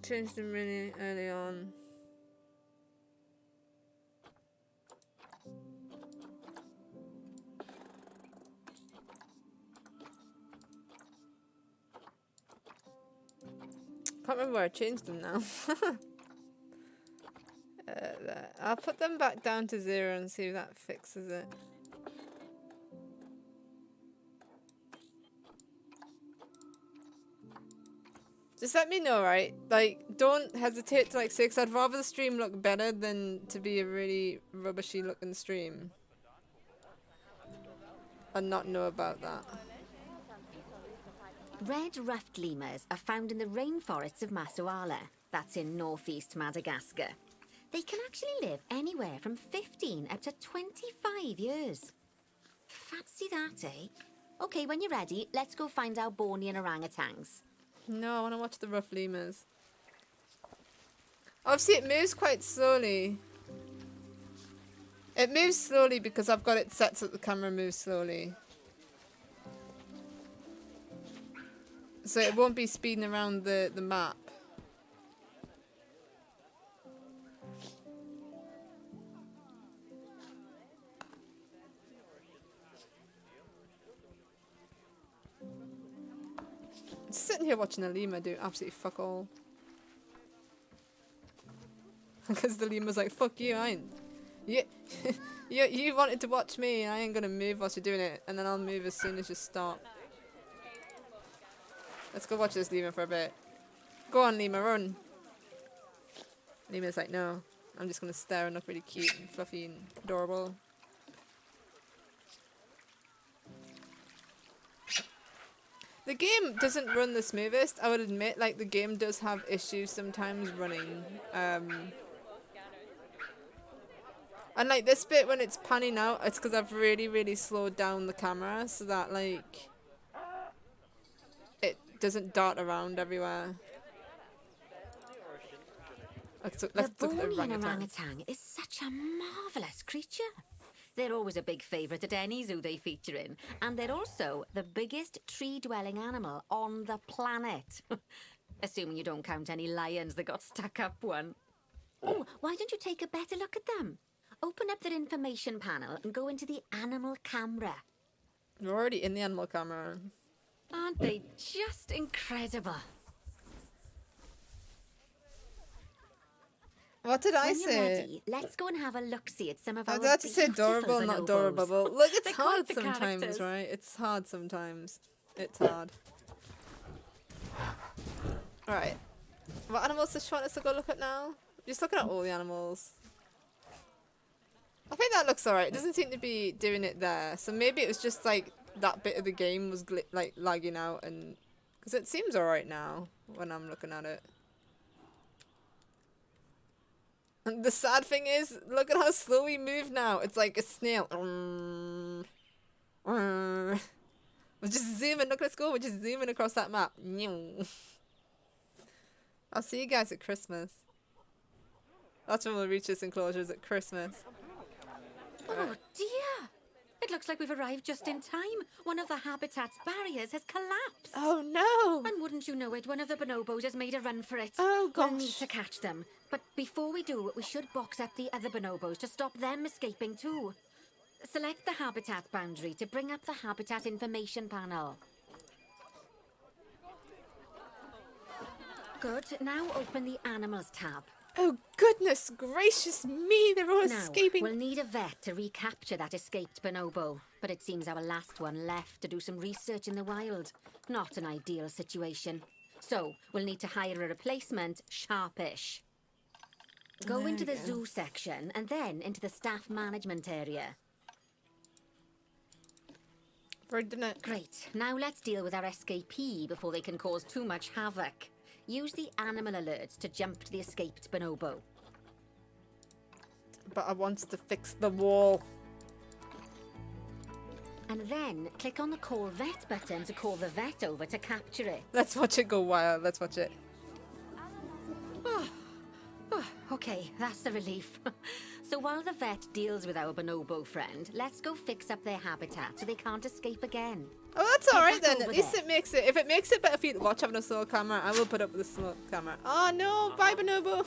Changed them really early on. Can't remember where I changed them now. I'll put them back down to 0 and see if that fixes it. Just let me know, right? Like, don't hesitate to like say, 'cause I'd rather the stream look better than to be a really rubbishy looking stream. And not know about that. Red ruffed lemurs are found in the rainforests of Masoala. That's in northeast Madagascar. They can actually live anywhere from 15 up to 25 years. Fancy that, eh? Okay, when you're ready, let's go find our Bornean orangutans. No, I want to watch the rough lemurs. Obviously, it moves quite slowly. It moves slowly because I've got it set so that the camera moves slowly. So it won't be speeding around the map. Sitting here watching a lemur do absolutely fuck all. Because the lemur's like, fuck you, I ain't. You wanted to watch me, and I ain't gonna move whilst you're doing it, and then I'll move as soon as you stop. Let's go watch this lemur for a bit. Go on, lemur, run. Lemur's like, no, I'm just gonna stare and look really cute and fluffy and adorable. The game doesn't run the smoothest, I would admit. Like, the game does have issues sometimes running. And like this bit when it's panning out, it's because I've really slowed down the camera so that like it doesn't dart around everywhere. Let's look at the orangutan is such a marvellous creature. They're always a big favourite at any zoo they feature in. And they're also the biggest tree-dwelling animal on the planet. Assuming you don't count any lions that got stuck up one. Oh, why don't you take a better look at them? Open up their information panel and go into the animal camera. You're already in the animal camera. Aren't they just incredible? What did I say? Ready, let's go and have a look-see at some of our I was about to say adorable, not adorable. Look, it's hard sometimes, characters. right? It's hard sometimes. It's hard. Alright. What animals does she want us to go look at now? Just looking at all the animals. I think that looks alright. It doesn't seem to be doing it there. So maybe it was just like that bit of the game was like lagging out, and because it seems alright now when I'm looking at it. And the sad thing is, look at how slow we move now. It's like a snail. We're just zooming. Look, let's go. We're just zooming across that map. I'll see you guys at Christmas. That's when we'll reach this enclosure, is at Christmas. Oh dear! It looks like we've arrived just in time. One of the habitat's barriers has collapsed. Oh no! And wouldn't you know it, one of the bonobos has made a run for it. Oh gosh. We'll need to catch them. But before we do, we should box up the other bonobos to stop them escaping too. Select the habitat boundary to bring up the habitat information panel. Good. Now open the Animals tab. Oh, goodness gracious me, they're all Now, escaping. we'll need a vet to recapture that escaped bonobo. But it seems our last one left to do some research in the wild. Not an ideal situation. So, we'll need to hire a replacement sharpish. Go into the zoo section and then into the staff management area. Great. Now let's deal with our escapee before they can cause too much havoc. Use the animal alerts to jump to the escaped bonobo. But I want to fix the wall. And then click on the call vet button to call the vet over to capture it. Let's watch it go wild. Let's watch it. Okay, that's a relief. So while the vet deals with our bonobo friend, let's go fix up their habitat so they can't escape again. Oh, that's alright then. At least it makes it. If it makes it better for you to watch having a slow camera, I will put up with a slow camera. Oh no, bye bonobo.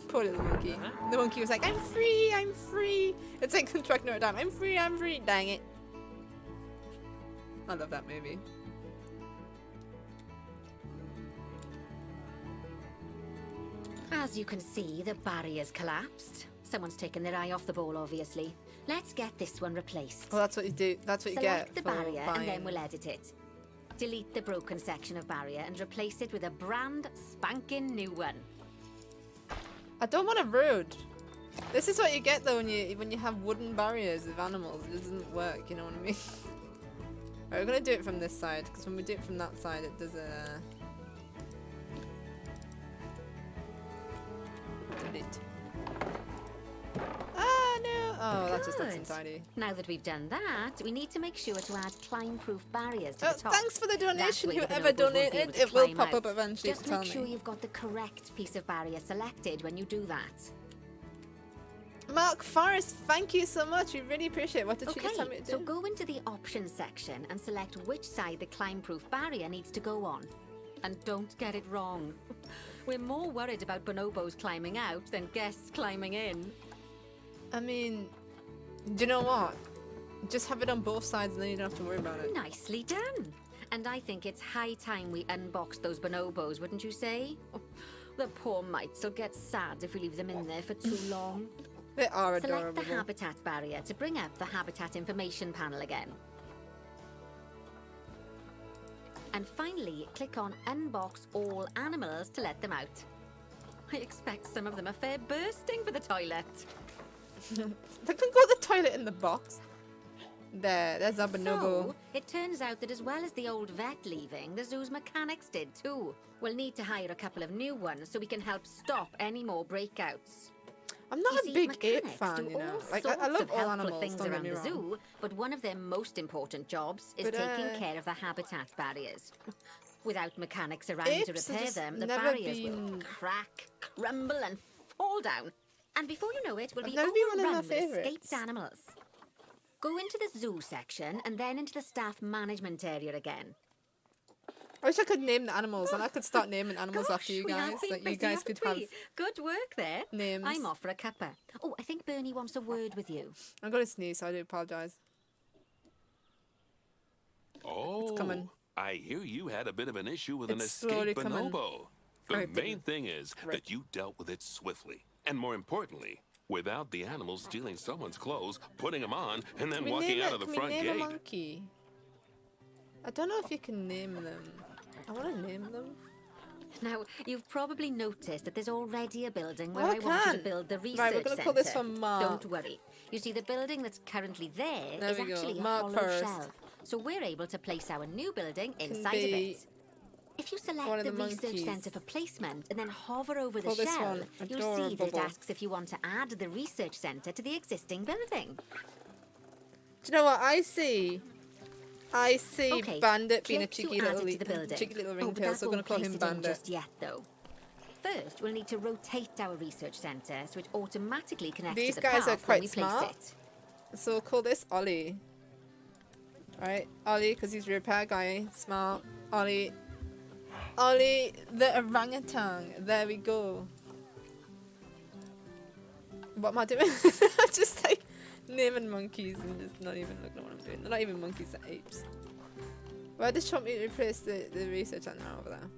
Poor little monkey. The monkey was like, I'm free, I'm free. It's like Contract Notre Dame. I'm free, I'm free. Dang it. I love that movie. As you can see, the barrier's collapsed. Someone's taken their eye off the ball, obviously. Let's get this one replaced. Well, that's what you do. That's what you get. Select the barrier and then we'll edit it. Delete the broken section of barrier and replace it with a brand spanking new one. I don't want a road. This is what you get though when you have wooden barriers with animals. It doesn't work. You know what I mean? Right, we're gonna do it from this side because when we do it from that side, it does a. Delete. Ah no! Oh, that just looks untidy. Now that we've done that, we need to make sure to add climb-proof barriers to the top. Thanks for the donation. Whoever donated, it will pop up eventually. Just make sure you've got the correct piece of barrier selected when you do that. Mark Forrest, thank you so much. We really appreciate it. What did you just tell me to do? So go into the options section and select which side the climb-proof barrier needs to go on. And don't get it wrong. We're more worried about bonobos climbing out than guests climbing in. I mean, do you know what? Just have it on both sides and then you don't have to worry about it. Nicely done. And I think it's high time we unbox those bonobos, wouldn't you say? Oh, the poor mites will get sad if we leave them in there for too long. They are adorable. Select the habitat barrier to bring up the habitat information panel again. And finally, click on Unbox All Animals to let them out. I expect some of them are fair bursting for the toilet. They can go to the toilet in the box. There's a bonobo. So, it turns out that as well as the old vet leaving, the zoo's mechanics did too. We'll need to hire a couple of new ones so we can help stop any more breakouts. I'm not a big ape fan, you know. Like, I love all animals, things don't get around me the wrong. zoo, but one of their most important jobs is taking care of the habitat barriers. Without mechanics around to repair them, the barriers will crack, crumble, and fall down. And before you know it, we'll be overrun with escaped animals. Go into the zoo section and then into the staff management area again. I wish I could name the animals and I could start naming animals after you guys. That you guys could have good work there. Names. I'm off for a cuppa. Oh, I think Bernie wants a word with you. I'm going to sneeze, so I do apologise. Oh, it's coming. I hear you had a bit of an issue with an escaped bonobo. The main thing is that you dealt with it swiftly. And more importantly, without the animals stealing someone's clothes, putting them on, and then walking out of the front gate. Can we name a monkey? I don't know if you can name them. I want to name them. Now, you've probably noticed that there's already a building where I want to build the research centre. Right, we're going to call this one Mark. Don't worry. You see, the building that's currently there is actually a hollow shell. So we're able to place our new building inside of it. If you select the research centre for placement and then hover over the shell, you'll see that it asks if you want to add the research centre to the existing building. Do you know what I see? I see Bandit being a cheeky little ringtail, so I'm going to call him Bandit. Just yet, though. First, we'll need to rotate our research centre so it automatically connects to the path are quite when we smart. place it. So we'll call this Ollie. Alright, Ollie, because he's a repair guy. Smart. Ollie. Ollie the orangutan. There we go. What am I doing? I'm just like naming monkeys and just not even looking at what I'm doing. They're not even monkeys, they're apes. Why does Trump need to replace the research center over there?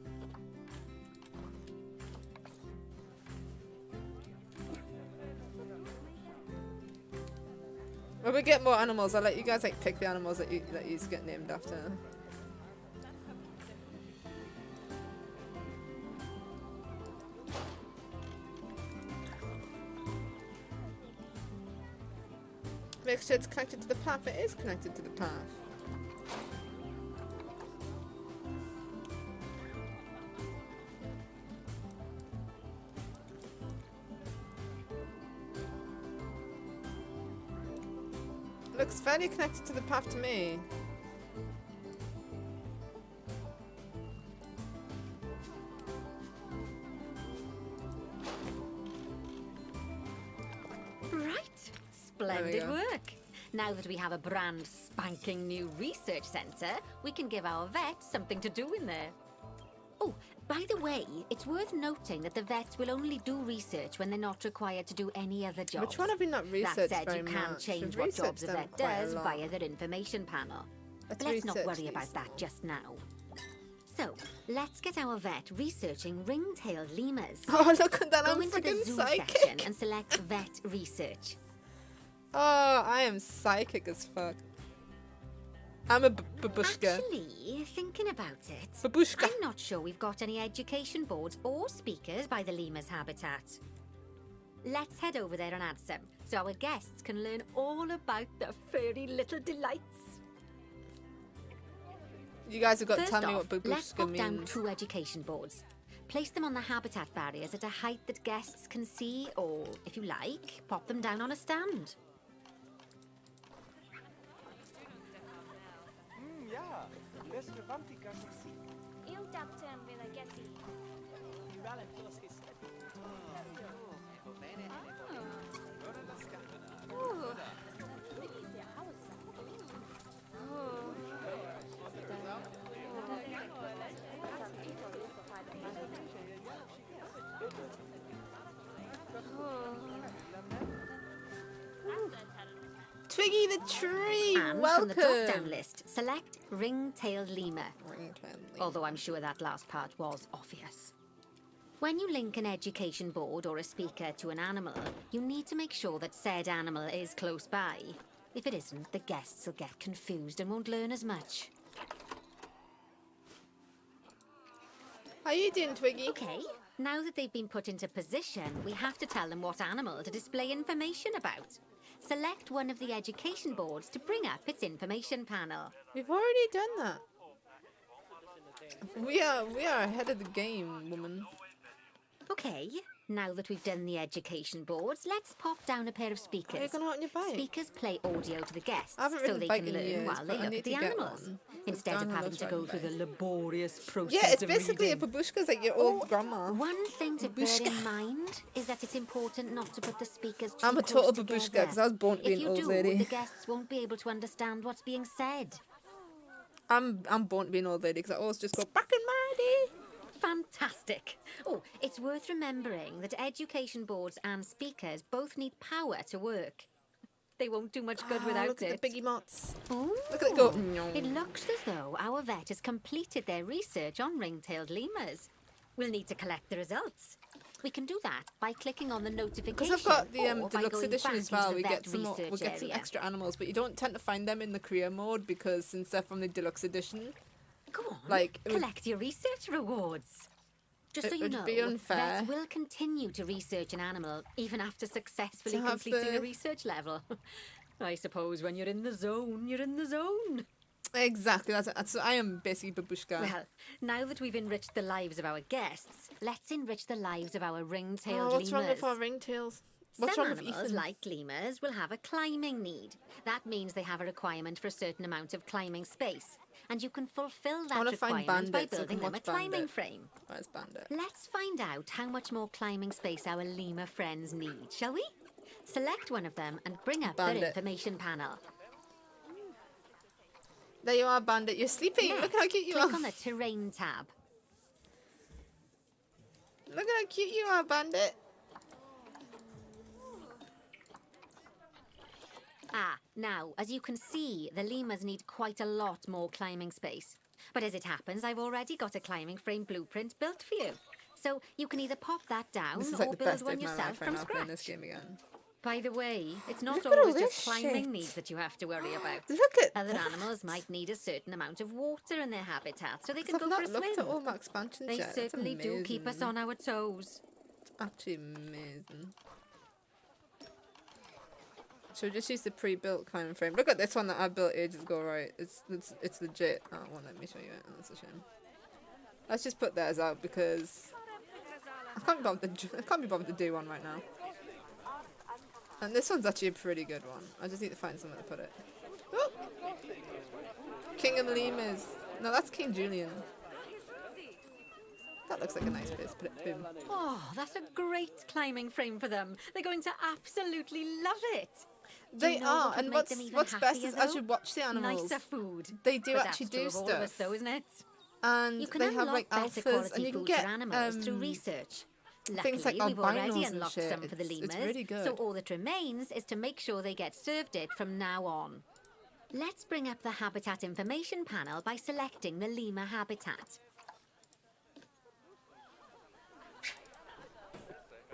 When we get more animals, I'll let you guys like pick the animals that you get named after. Make sure it's connected to the path. It is connected to the path. Looks fairly connected to the path to me. Right. Splendid work. Now that we have a brand spanking new research centre, we can give our vets something to do in there. Oh, by the way, it's worth noting that the vets will only do research when they're not required to do any other jobs. Which one have we not researched That said, very you can much? change We've what jobs a researched them vet quite a does lot. via their information panel. But let's not worry about that just now. So, let's get our vet researching ring-tailed lemurs. Oh, look at that, Go I'm into the freaking zoo psychic! section and select vet research. Oh, I am psychic as fuck. I'm a babushka. Actually, thinking about it, Babushka. I'm not sure we've got any education boards or speakers by the lemur's habitat. Let's head over there and add some, so our guests can learn all about the furry little delights. You guys have got to First tell me off, what let's babushka pop down means. 2 education boards. Place them on the habitat barriers at a height that guests can see, or, if you like, pop them down on a stand. Twiggy the tree, And welcome! from the drop-down list, select ring-tailed lemur. Ring-tailed lemur. Although I'm sure that last part was obvious. When you link an education board or a speaker to an animal, you need to make sure that said animal is close by. If it isn't, the guests will get confused and won't learn as much. How you doing, Twiggy? Okay, now that they've been put into position, we have to tell them what animal to display information about. Select one of the education boards to bring up its information panel. We've already done that. We are ahead of the game, woman. Okay, now that we've done the education boards, let's pop down a pair of speakers. Are you going out on your bike? Speakers play audio to the guests I haven't so ridden they bike can in learn years, while they but I look need at the to get animals, one. instead of Down having those to go riding through the bikes. laborious process Yeah, it's of basically reading. a babushka's like your old grandma. One thing to bear in mind is that it's important not to put the speakers too I'm a close total together. babushka because I was born to be If an you old do, lady. the guests won't be able to understand what's being said. I'm born to be an old lady because I always just go back in my day. Fantastic. Oh, it's worth remembering that education boards and speakers both need power to work. They won't do much good without look it. at the biggie mots. Ooh. Look at it go. It looks as though our vet has completed their research on ring-tailed lemurs. We'll need to collect the results. We can do that by clicking on the notification. Because I've got the or by deluxe going edition back as well. into We the get vet some more, we research get some area. extra animals, but you don't tend to find them in the career mode because since they're from the deluxe edition, Go on, like, it would- collect your research rewards. Just so It you would know, be unfair. vets will continue to research an animal even after successfully To have completing the- a research level. I suppose when you're in the zone, you're in the zone. exactly. That's I am basically babushka. Well, now that we've enriched the lives of our guests, let's enrich the lives of our ring-tailed What's wrong lemurs. with our ringtails? What's Some wrong with animals, Ethan? like lemurs, will have a climbing need. That means they have a requirement for a certain amount of climbing space. And you can fulfill that wanna find requirement by bandits so I building can them a watch climbing Bandit. frame. Where's Bandit? Let's find out how much more climbing space our lemur friends need, shall we? Select one of them and bring up their Bandit. information panel. There you are, Bandit. You're sleeping. Next, Look at how cute you click are. on the terrain tab. Look at how cute you are, Bandit. Ah, now, as you can see, the lemurs need quite a lot more climbing space. But as it happens, I've already got a climbing frame blueprint built for you. So you can either pop that down This is or like the build best day one of my yourself life right from now playing this scratch. game again. By the way, it's not Look at all always this just climbing shit. needs that you have to worry about. Look at Other that. animals might need a certain amount of water in their habitat, so they can I've go not for a looked swim. at all my expansions They yet. certainly That's do keep us amazing. on our toes. It's actually amazing. So just use the pre-built climbing frame. Look at this one that I built ages ago, right? It's legit. Oh, it won't let me show you it. That's a shame. Let's just put theirs out because I can't be bothered to do one right now. And this one's actually a pretty good one. I just need to find somewhere to put it. Oh! King of the Lemurs. No, that's King Julian. That looks like a nice place to put it. Boom. Oh, that's a great climbing frame for them. They're going to absolutely love it. They are, and what's best is as you watch the animals, nicer food. they do But actually that's true do of all of us, stuff. though, isn't it? And You can they have unlock like better alphas, quality and you can food get for animals through research. Luckily, things like we've already albinos and unlocked shit. some for the lemurs, It's really good. so all that remains is to make sure they get served it from now on. Let's bring up the habitat information panel by selecting the lemur habitat.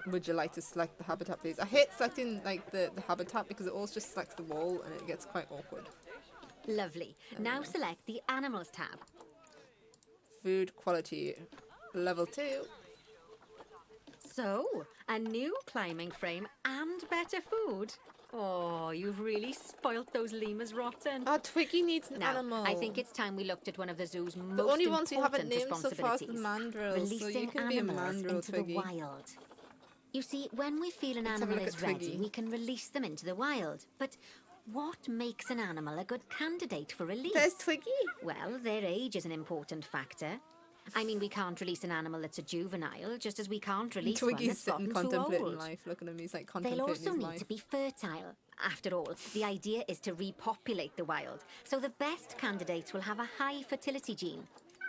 Would you like to select the habitat, please? I hate selecting like the habitat because it always just selects the wall and it gets quite awkward. Lovely. Now select the animals tab. Food quality, level 2. So, a new climbing frame and better food. Oh, you've really spoilt those lemurs rotten. Oh, Twiggy needs an Now, animal. I think it's time we looked at one of the zoo's most the only ones you haven't important named so far is the responsibilities, mandrills, so you releasing can be a animals mandrill, into Twiggy. the wild. You see, when we feel an Let's have a animal look is at ready, Twiggy. we can release them into the wild. But what makes an animal a good candidate for release? There's Twiggy. Well, their age is an important factor. I mean, we can't release an animal that's a juvenile, just as we can't release one Twiggy's that's sitting gotten too contemplating old. life. Look at him, he's like They'll contemplating also his need life. to be fertile. After all, the idea is to repopulate the wild, so the best candidates will have a high fertility gene.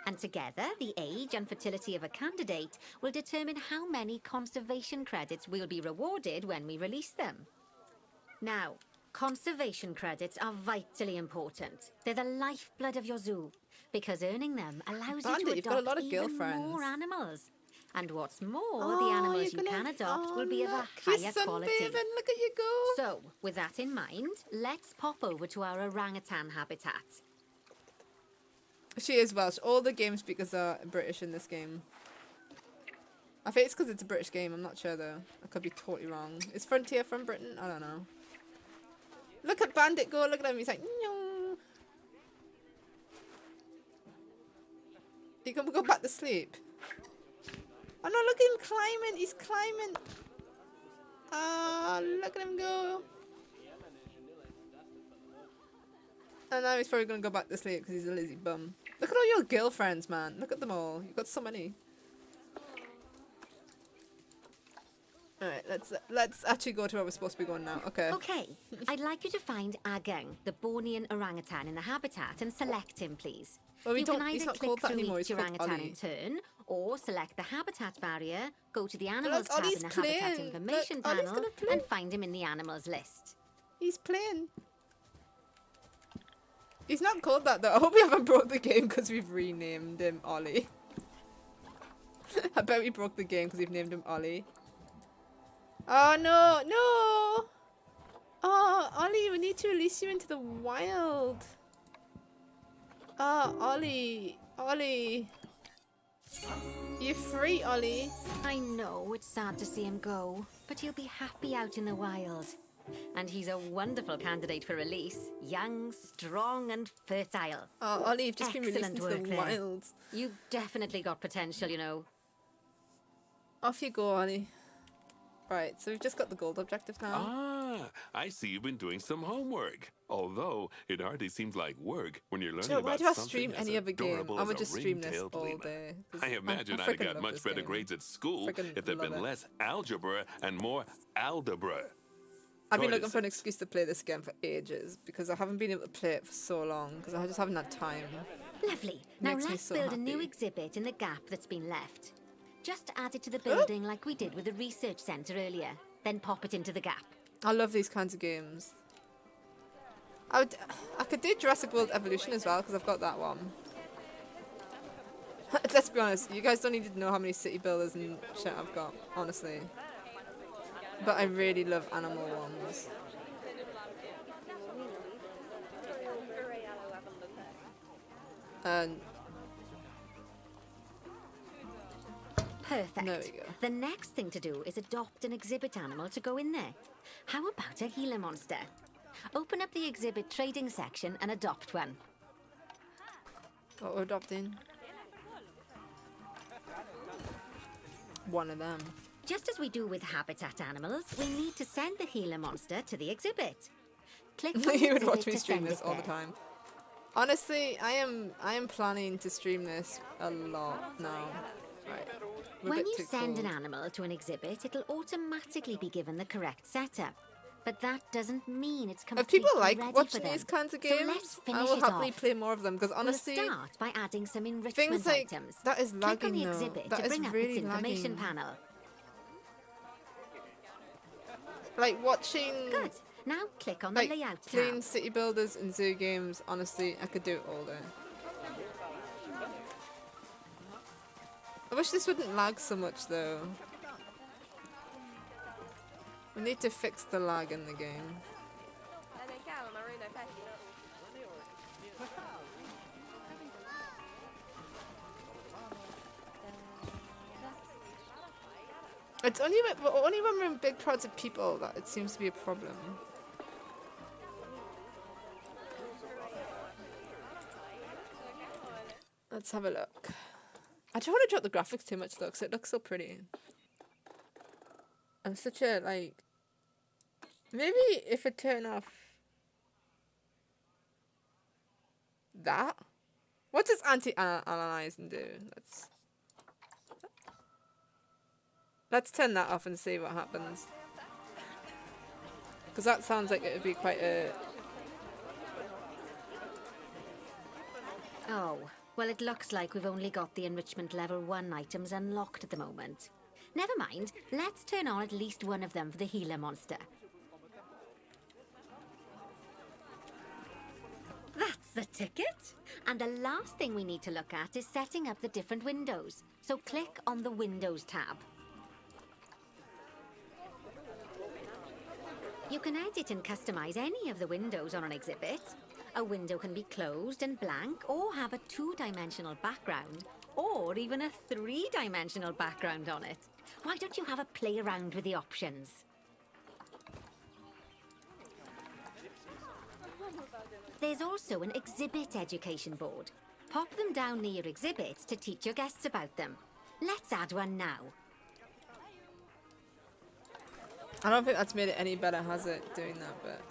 And together, the age and fertility of a candidate will determine how many conservation credits will be rewarded when we release them. Now, conservation credits are vitally important. They're the lifeblood of your zoo, because earning them allows Bandit, you to you've got a adopt lot of even girlfriends. more animals. And what's more, Oh, the animals you're you gonna- can adopt oh, will be of a look, you're higher quality. sunbathing, look at you go. So, with that in mind, let's pop over to our orangutan habitat. She is Welsh. All the game speakers are British in this game. I think it's because it's a British game. I'm not sure though. I could be totally wrong. Is Frontier from Britain? I don't know. Look at Bandit go. Look at him. He's like, no. You can go back to sleep. Oh no! Look at him climbing. He's climbing. Ah, look at him go. And now he's probably gonna go back to sleep because he's a lazy bum. Look at all your girlfriends, man. Look at them all. You've got so many. Alright, let's actually go to where we're supposed to be going now. Okay. Okay, I'd like you to find Agung, the Bornean orangutan in the habitat, and select him, please. Well, You can he's either not click called that through anymore. each He's called orangutan Ollie. in turn, or select the habitat barrier, go to the animals tab Ollie's in the habitat playing. information Look, Ollie's panel, gonna play. and find him in the animals list. He's playing. He's not called that though. I hope we haven't broke the game because we've renamed him Ollie. I bet we broke the game because we've named him Ollie. Oh no, no! Oh, Ollie, we need to release you into the wild. Oh, Ollie, Ollie. You're free, Ollie. I know it's sad to see him go, but he'll be happy out in the wild. And he's a wonderful candidate for release. Young, strong, and fertile. Oh, Ollie, you've just been released Excellent into work the there. wild. You've definitely got potential, you know. Off you go, Ollie. Right, so we've just got the gold objective now. Ah, I see you've been doing some homework. Although it hardly seems like work when you're learning Joe, why about do I something stream as any other game? adorable I as would a just stream this ring-tailed all lemur. day. 'Cause I imagine I'd have freaking got love much this better game. grades at school Freaking if there'd been love it. less algebra and more algebra. I've been Sorry to looking for an say. excuse to play this game for ages because I haven't been able to play it for so long because I just haven't had time. Lovely. Now Makes me let's so build a new happy. exhibit in the gap that's been left. Just add it to the building like we did with the research centre earlier. Then pop it into the gap. I love these kinds of games. I could do Jurassic World Evolution as well because I've got that one. Let's be honest, you guys don't need to know how many city builders and shit I've got, honestly. but I really love animal ones. Perfect. There we go. The next thing to do is adopt an exhibit animal to go in there. How about a Gila monster? Open up the exhibit trading section and adopt one. What we're adopting? One of them. Just as we do with habitat animals, we need to send the Gila monster to the exhibit. Click on the You would exhibit watch me to stream send this it all the there. time. Honestly, I am planning to stream this a lot now. Right. We're a When bit you too send an cold. animal to an exhibit, it'll automatically be given the correct setup. But that doesn't mean it's If completely people like ready watching for them. these kinds of So games, let's I finish will it happily off. play more of them because honestly, We'll start by adding some enrichment things like items. that is Click on lagging the though. exhibit That to is bring up really its information lagging. panel. Like watching, Good. Now click on the like layout playing tab. city builders and zoo games. Honestly, I could do it all day. I wish this wouldn't lag so much though. We need to fix the lag in the game. It's only when we're in big crowds of people that it seems to be a problem. Let's have a look. I don't want to drop the graphics too much though, because it looks so pretty. I'm such a, like... Maybe if I turn off... that? What does anti-analyzing do? Let's turn that off and see what happens. Because that sounds like it would be quite a... Oh, well, it looks like we've only got the enrichment level 1 items unlocked at the moment. Never mind, let's turn on at least one of them for the Gila monster. That's the ticket! And the last thing we need to look at is setting up the different windows. So click on the Windows tab. You can edit and customize any of the windows on an exhibit. A window can be closed and blank, or have a 2-dimensional background, or even a 3-dimensional background on it. Why don't you have a play around with the options? There's also an exhibit education board. Pop them down near your exhibits to teach your guests about them. Let's add one now. I don't think that's made it any better, has it, doing that, but...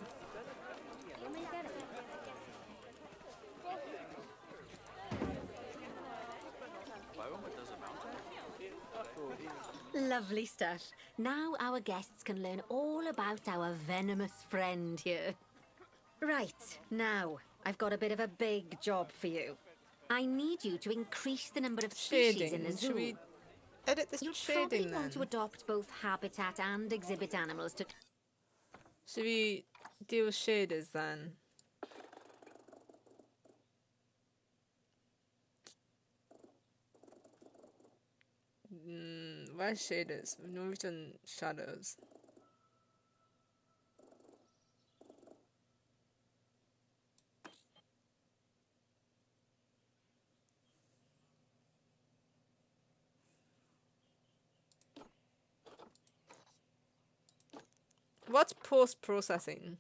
Lovely stuff. Now our guests can learn all about our venomous friend here. Right, now, I've got a bit of a big job for you. I need you to increase the number of species in the zoo. Should we edit this You'll shading probably then? want to adopt both habitat and exhibit animals to... Should we deal with shaders then? Where's shaders? We've done shadows. What's post-processing?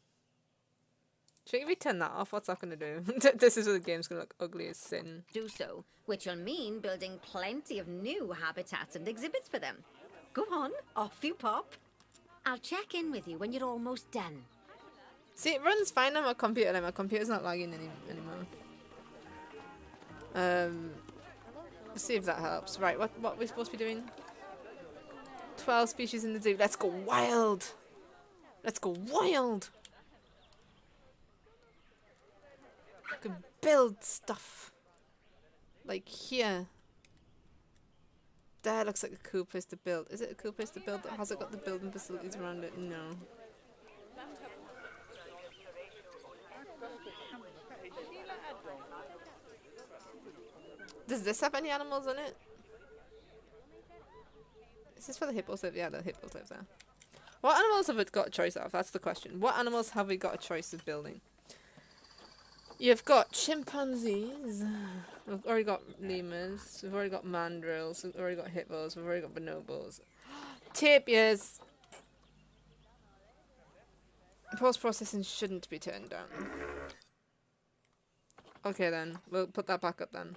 Should we turn that off? What's that going to do? This is where the game's going to look ugly as sin. do so, which will mean building plenty of new habitats and exhibits for them. Go on, off you pop. I'll check in with you when you're almost done. See, it runs fine on my computer, and my computer's not lagging anymore. Let's see if that helps. Right, what are we supposed to be doing? 12 species in the zoo. Let's go wild! Let's go wild! I can build stuff. Like here. That looks like a cool place to build. Is it a cool place to build? Has it got the building facilities around it? No. Does this have any animals in it? Is this for the hippos live? Yeah, the hippos live there. What animals have we got a choice of? That's the question. What animals have we got a choice of building? You've got chimpanzees. We've already got lemurs. We've already got mandrills. We've already got hippos. We've already got bonobos. Tapirs. Post-processing shouldn't be turned down. Okay then. We'll put that back up then.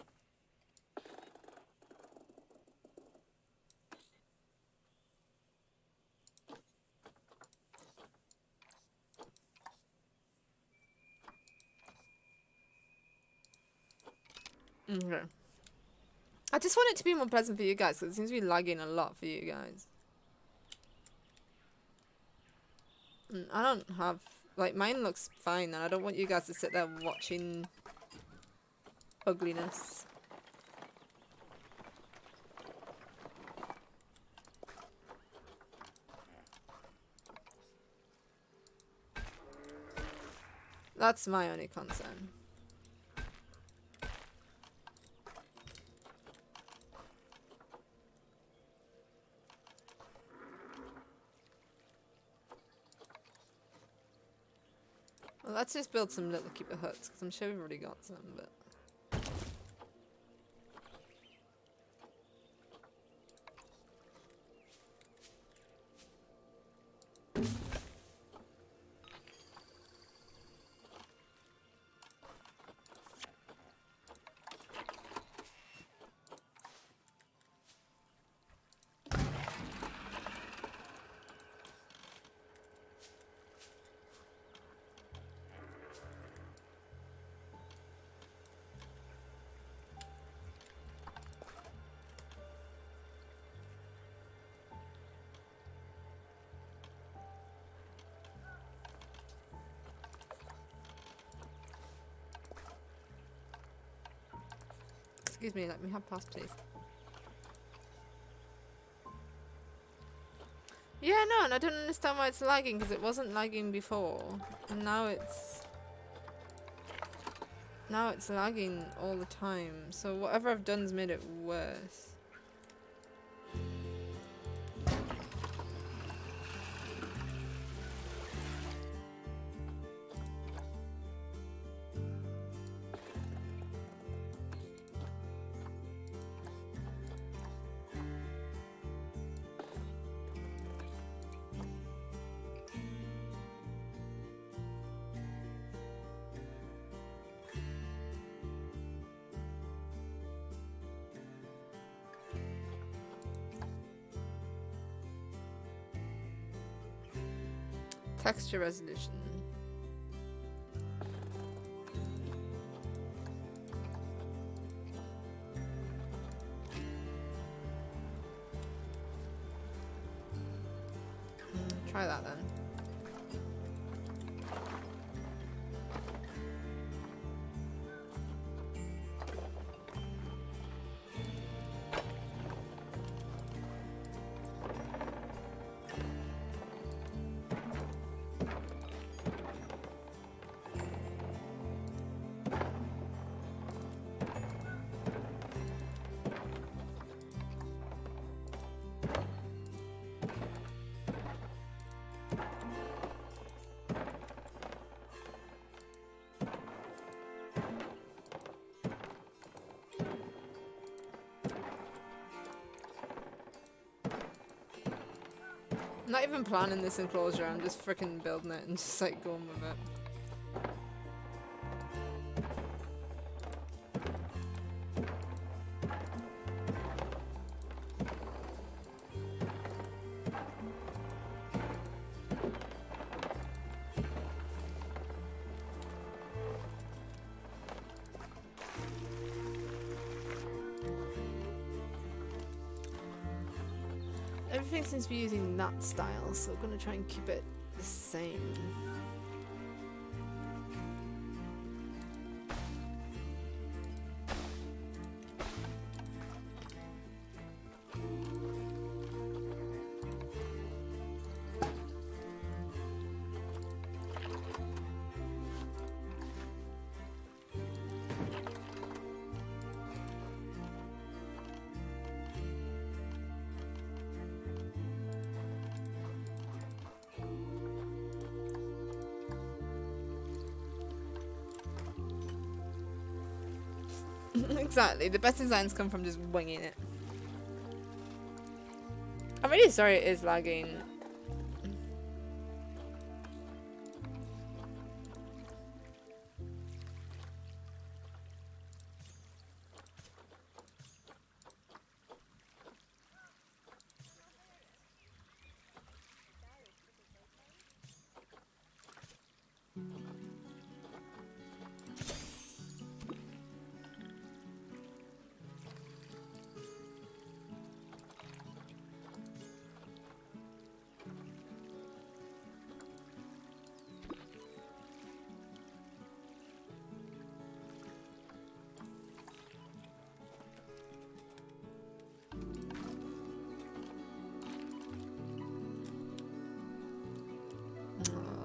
Okay. I just want it to be more pleasant for you guys because it seems to be lagging a lot for you guys. I don't have... Like, mine looks fine and I don't want you guys to sit there watching ugliness. That's my only concern. Well, let's just build some little keeper huts, because I'm sure we've already got some, but... Excuse me, let me have pass, please. Yeah, no, and I don't understand why it's lagging, because it wasn't lagging before. And now it's lagging all the time. So whatever I've done's made it worse. Texture resolution. Try that then. I'm not even planning this enclosure, I'm just freaking building it and just like going with it. Everything seems to be using that style, so we're going to try and keep it the same. Exactly. The best designs come from just winging it. I'm really sorry it is lagging.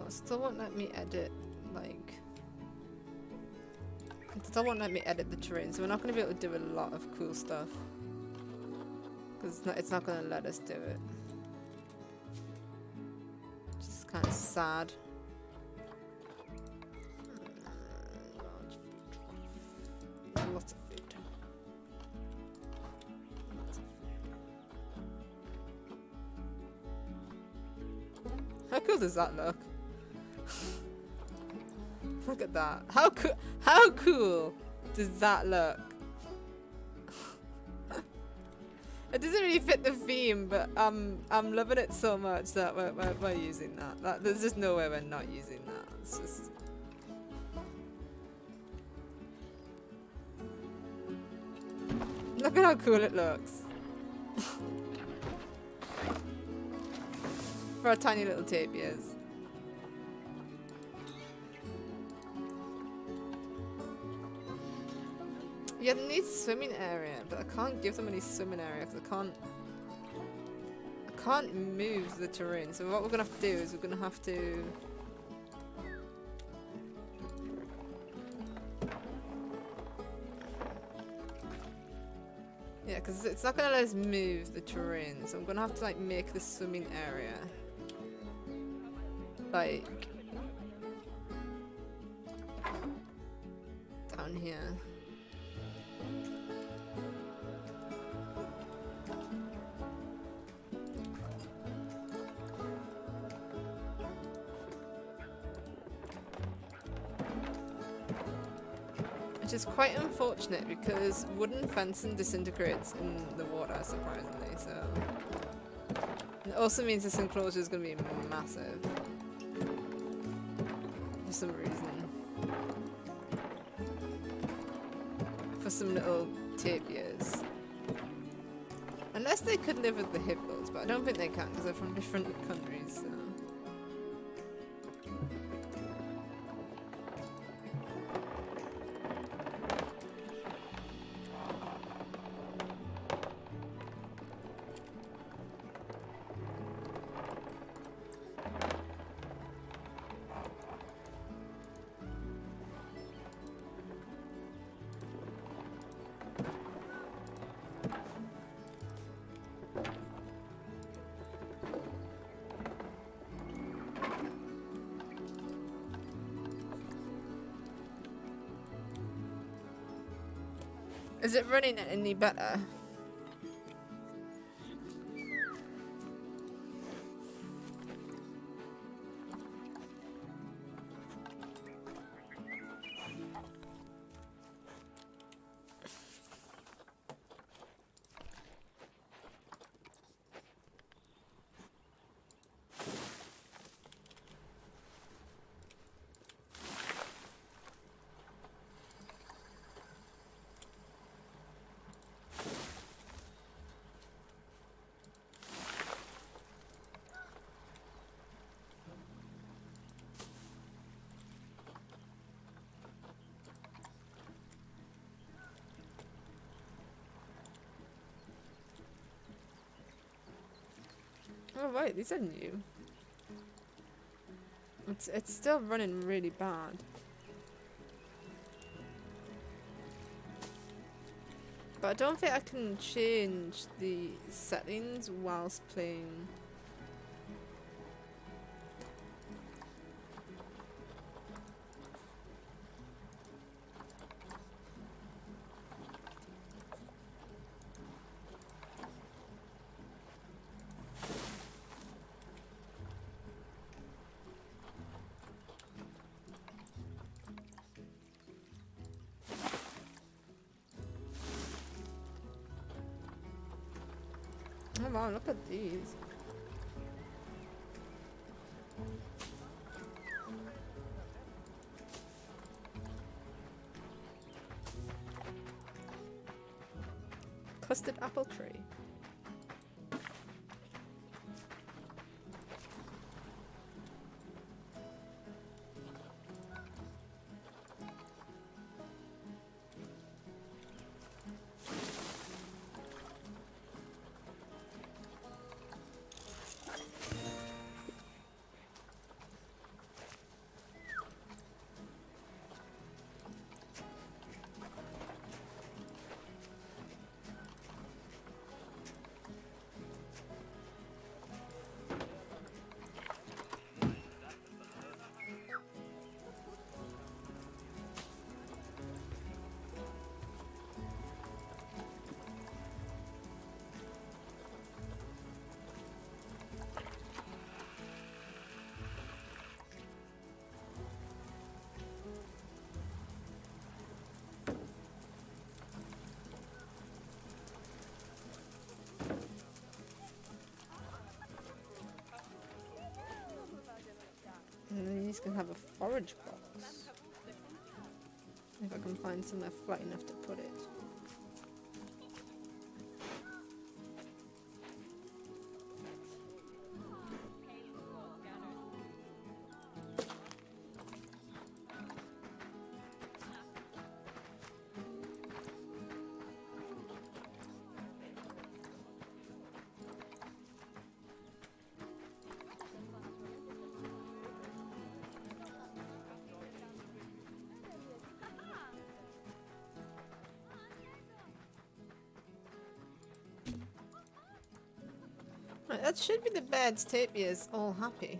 Still won't let me edit, like... It still won't let me edit the terrain, so we're not going to be able to do a lot of cool stuff. Because it's not going to let us do it. Which is kind of sad. Large food. Lots of food. Lots of food. How cool does that look? Look at that. How cool does that look? It doesn't really fit the theme, but I'm loving it so much that we're using that. There's just no way we're not using that. It's just... Look at how cool it looks. For our tiny little tapirs. Yeah, they need swimming area, but I can't give them any swimming area because I can't move the terrain. So what we're gonna have to do is we're gonna have to yeah, because it's not gonna let us move the terrain. So I'm gonna have to like make the swimming area like down here. Which is quite unfortunate because wooden fencing disintegrates in the water, surprisingly, so... It also means this enclosure is going to be massive. For some reason. For some little tapirs. Unless they could live with the hippos, but I don't think they can because they're from different countries, so... Is it running any better? Oh wait, these are new. It's still running really bad. But I don't think I can change the settings whilst playing. Oh wow, look at these. Custard apple tree. And then he's gonna have a forage box. If I can find somewhere flat enough to put it. Right, that should be the beds. Tapier's all happy.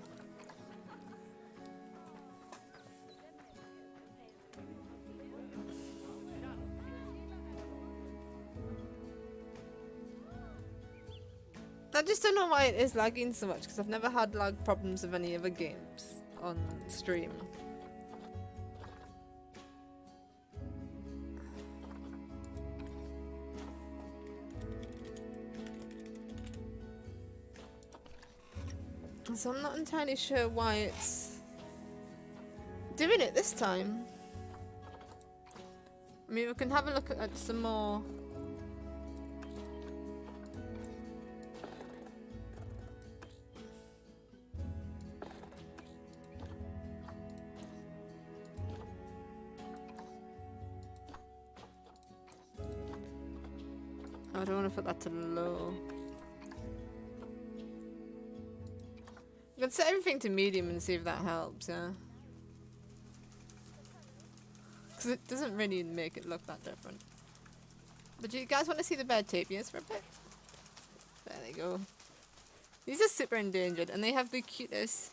I just don't know why it is lagging so much, because I've never had lag problems of any other games on stream. So I'm not entirely sure why it's doing it this time. I mean, we can have a look at some more. I don't want to put that to low. You can set everything to medium and see if that helps, yeah. Because it doesn't really make it look that different. But do you guys want to see the bed tapirs for a bit? There they go. These are super endangered and they have the cutest...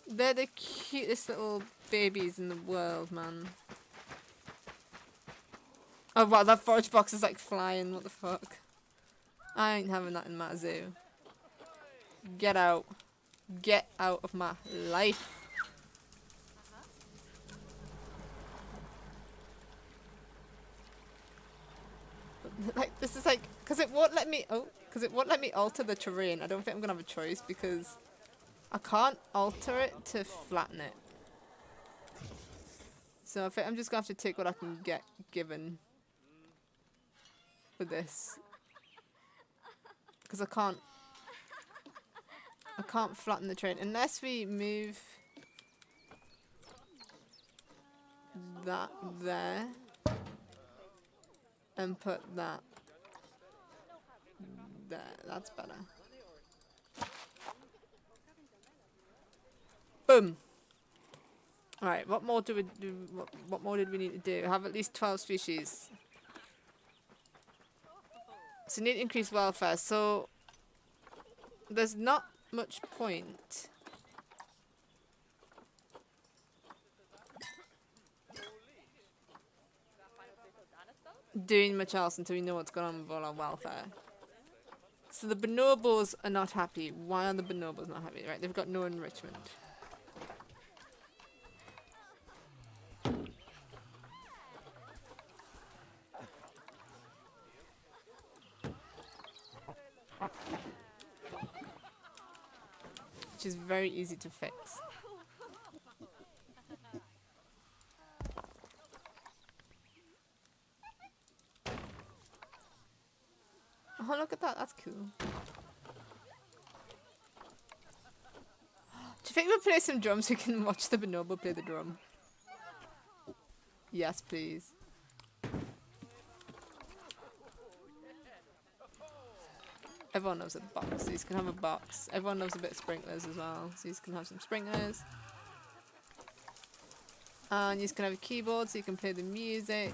They're the cutest little babies in the world, man. Oh wow, that forage box is like flying, what the fuck. I ain't having that in my zoo. Get out. Get out of my life. Like, this is like, because it won't let me, because it won't let me alter the terrain. I don't think I'm going to have a choice because I can't alter it to flatten it. So I think I'm just going to have to take what I can get given with this. Because I can't flatten the terrain unless we move that there and put that there. That's better. Boom. Alright, what more do we do? What more did we need to do? Have at least 12 species. So we need to increase welfare. So there's not much point doing much else until we know what's going on with all our welfare. So the bonobos are not happy. Why are the bonobos not happy? Right, they've got no enrichment. which is very easy to fix. Oh, look at that. That's cool. Do you think we'll play some drums so we can watch the bonobo play the drum? Yes, please. Everyone loves a box. These can have a box. Everyone loves a bit of sprinklers as well. So these can have some sprinklers. And you can have a keyboard so you can play the music.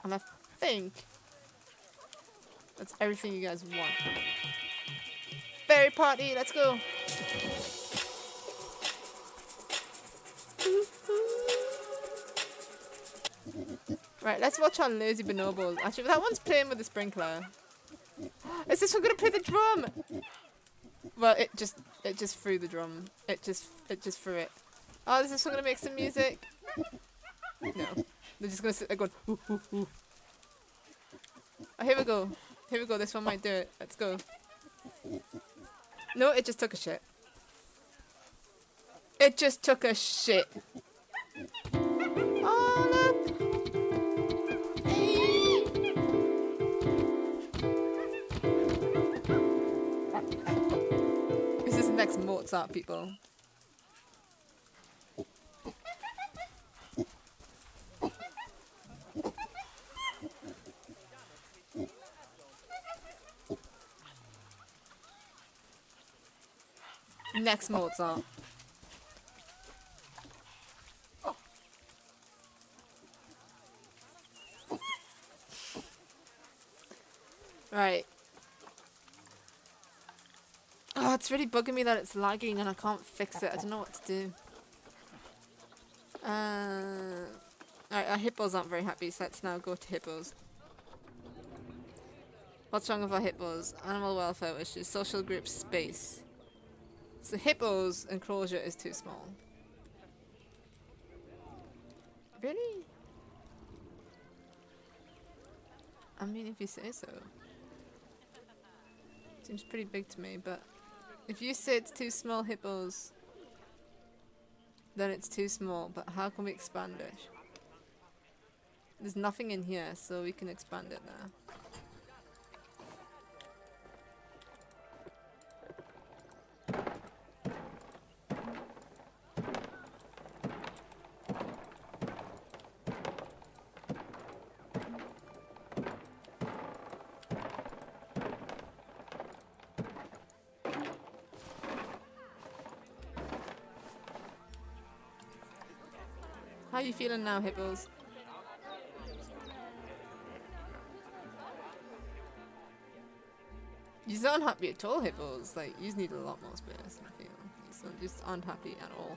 And I think that's everything you guys want. Furryparty, let's go. Right, let's watch our lazy bonobos. Actually, that one's playing with the sprinkler. Is this one gonna play the drum? Well, it just threw the drum. It just threw it. Oh, is this one gonna make some music? No, they're just gonna sit there going ooh, ooh, ooh. Oh, here we go. Here we go. This one might do it. Let's go. No, it just took a shit. It just took a shit. Oh, look. Hey. This is the next Mozart, people. Next Mozart. Right. Oh, it's really bugging me that it's lagging and I can't fix it. I don't know what to do. Alright, our hippos aren't very happy, so let's now go to hippos. What's wrong with our hippos? Animal welfare issues, social group space. So hippos' enclosure is too small. Really? I mean, if you say so. Seems pretty big to me, but if you say it's too small, hippos, then it's too small. But how can we expand it? There's nothing in here, so we can expand it now. How are you feeling now, hippos? You aren't happy at all, hippos. Like, you need a lot more space, I feel. You just aren't happy at all.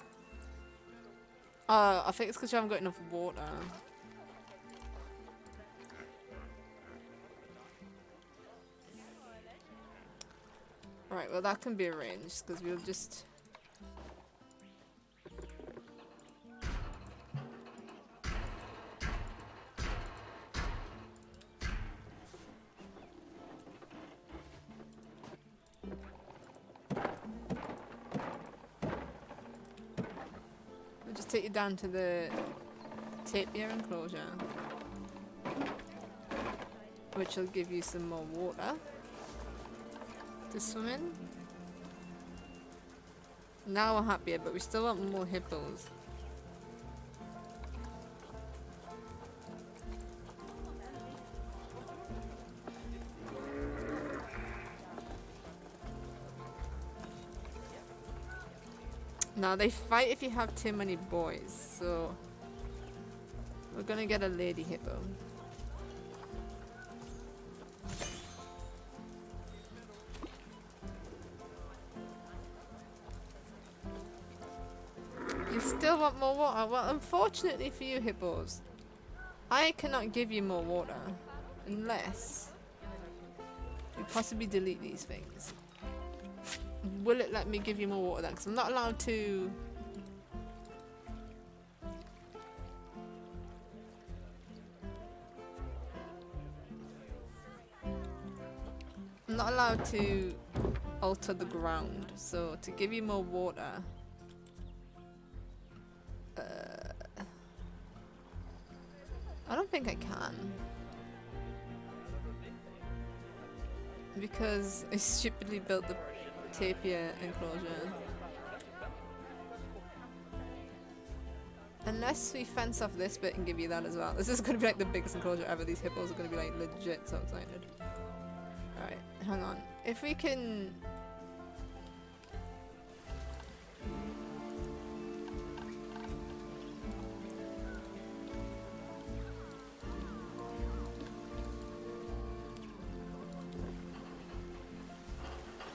I think it's because you haven't got enough water. Alright, well that can be arranged, because we'll just... take you down to the tapir enclosure, which will give you some more water to swim in. Now we're happier, but we still want more hippos. Now they fight if you have too many boys, so we're gonna get a lady hippo. You still want more water? Well, unfortunately for you hippos, I cannot give you more water unless we possibly delete these things. Will it let me give you more water then? Because I'm not allowed to... I'm not allowed to alter the ground. So to give you more water, I don't think I can, because I stupidly built the tapir enclosure. Unless we fence off this bit and give you that as well. This is going to be like the biggest enclosure ever. These hippos are going to be like legit so excited. Alright, hang on. If we can...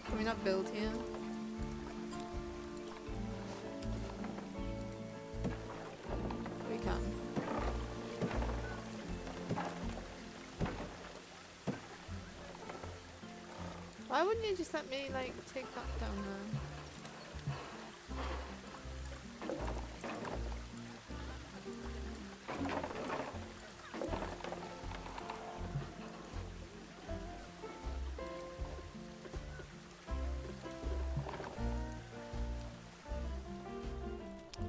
Can we not build here? We can. Why wouldn't you just let me, like, take that down there?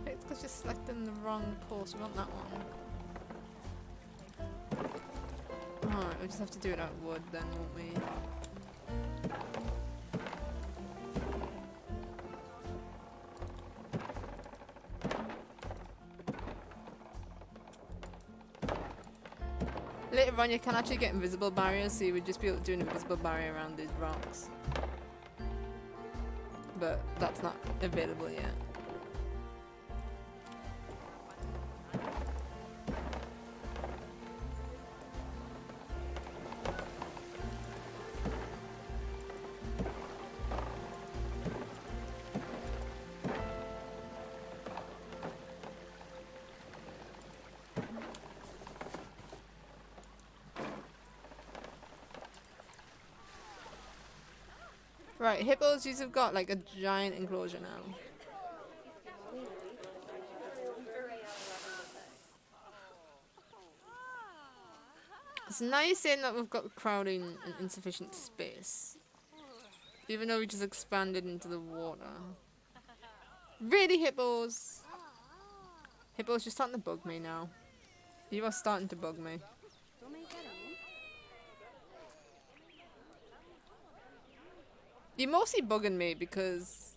It's because you're selecting the wrong course. We want that one. Alright, we just have to do it out of wood then, won't we? Later on you can actually get invisible barriers, so you would just be able to do an invisible barrier around these rocks. But that's not available yet. Right, hippos, you've got like a giant enclosure now. It's nice saying that we've got crowding and insufficient space. Even though we just expanded into the water. Really, hippos? Hippos, you're starting to bug me now. You are starting to bug me. You're mostly bugging me because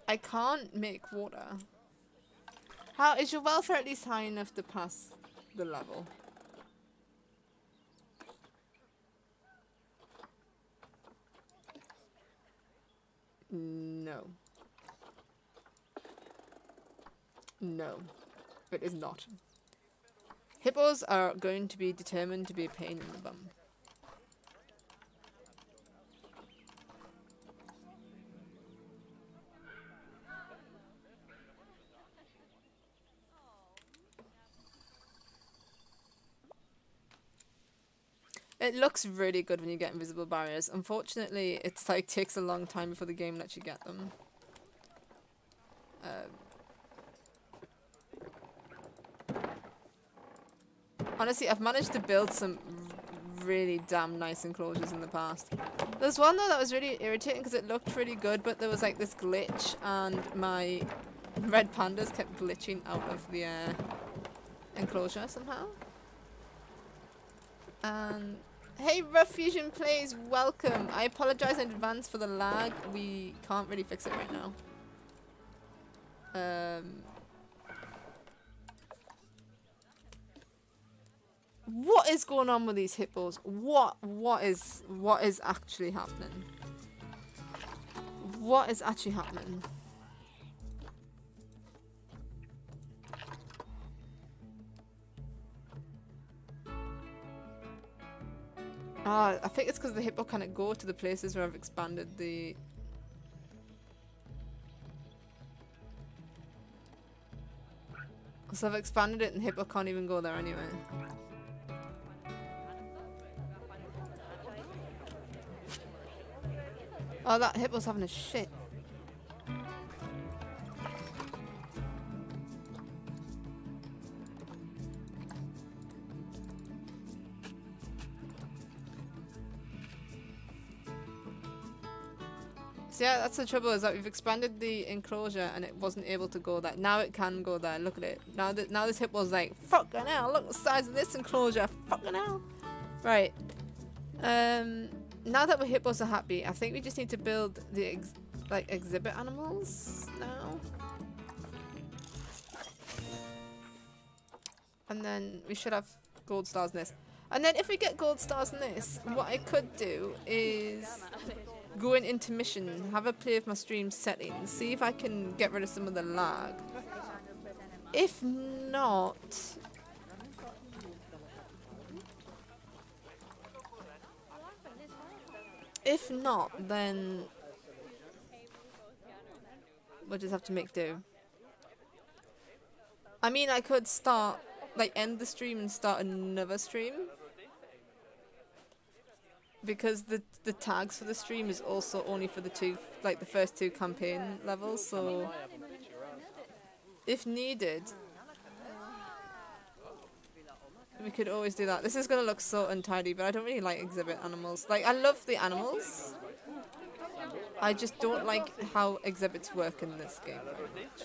I can't make water. How is your welfare at least high enough to pass the level? No. No, it is not. Hippos are going to be determined to be a pain in the bum. It looks really good when you get invisible barriers. Unfortunately, it's like takes a long time before the game lets you get them. Honestly, I've managed to build some really damn nice enclosures in the past. There's one though that was really irritating because it looked really good, but there was like this glitch and my red pandas kept glitching out of the enclosure somehow. And hey, Rough Fusion Plays, welcome. I apologize in advance for the lag. We can't really fix it right now. What is going on with these hippos? What is actually happening? What is actually happening? Ah, I think it's because the hippo can't go to the places where I've expanded the... So I've expanded it and the hippo can't even go there anyway. Oh, that hippo's having a shit. So yeah, that's the trouble, is that we've expanded the enclosure and it wasn't able to go there. Now it can go there. Look at it. Now this hippo's like, fucking hell, look at the size of this enclosure. Fucking hell. Right. Now that the hippos are happy, I think we just need to build the exhibit animals now. And then we should have gold stars in this. And then if we get gold stars in this, what I could do is go in intermission, have a play with my stream settings, see if I can get rid of some of the lag. If not... If not, then we'll just have to make do. I mean, I could start, like, end the stream and start another stream. Because the tags for the stream is also only for the first two campaign levels, so if needed, we could always do that. This is gonna look so untidy, but I don't really like exhibit animals. Like, I love the animals. I just don't like how exhibits work in this game very much.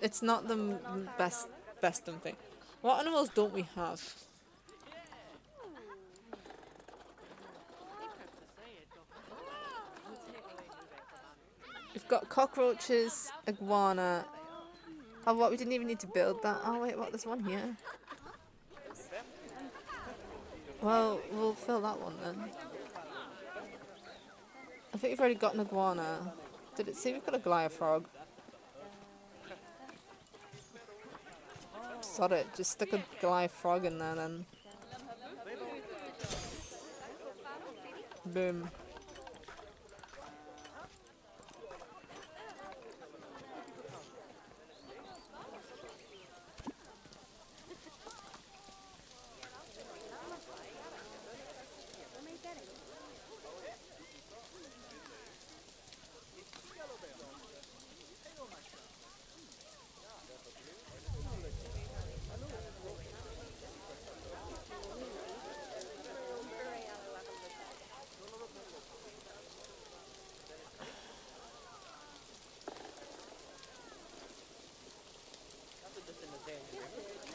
It's not the best thing. What animals don't we have? We've got cockroaches, iguana. Oh, what? We didn't even need to build that. Oh, wait, what? There's one here. Well, we'll fill that one then. I think we've already got an iguana. Did it say we've got a Goliath frog? Sod it. Just stick a Goliath frog in there then. Boom.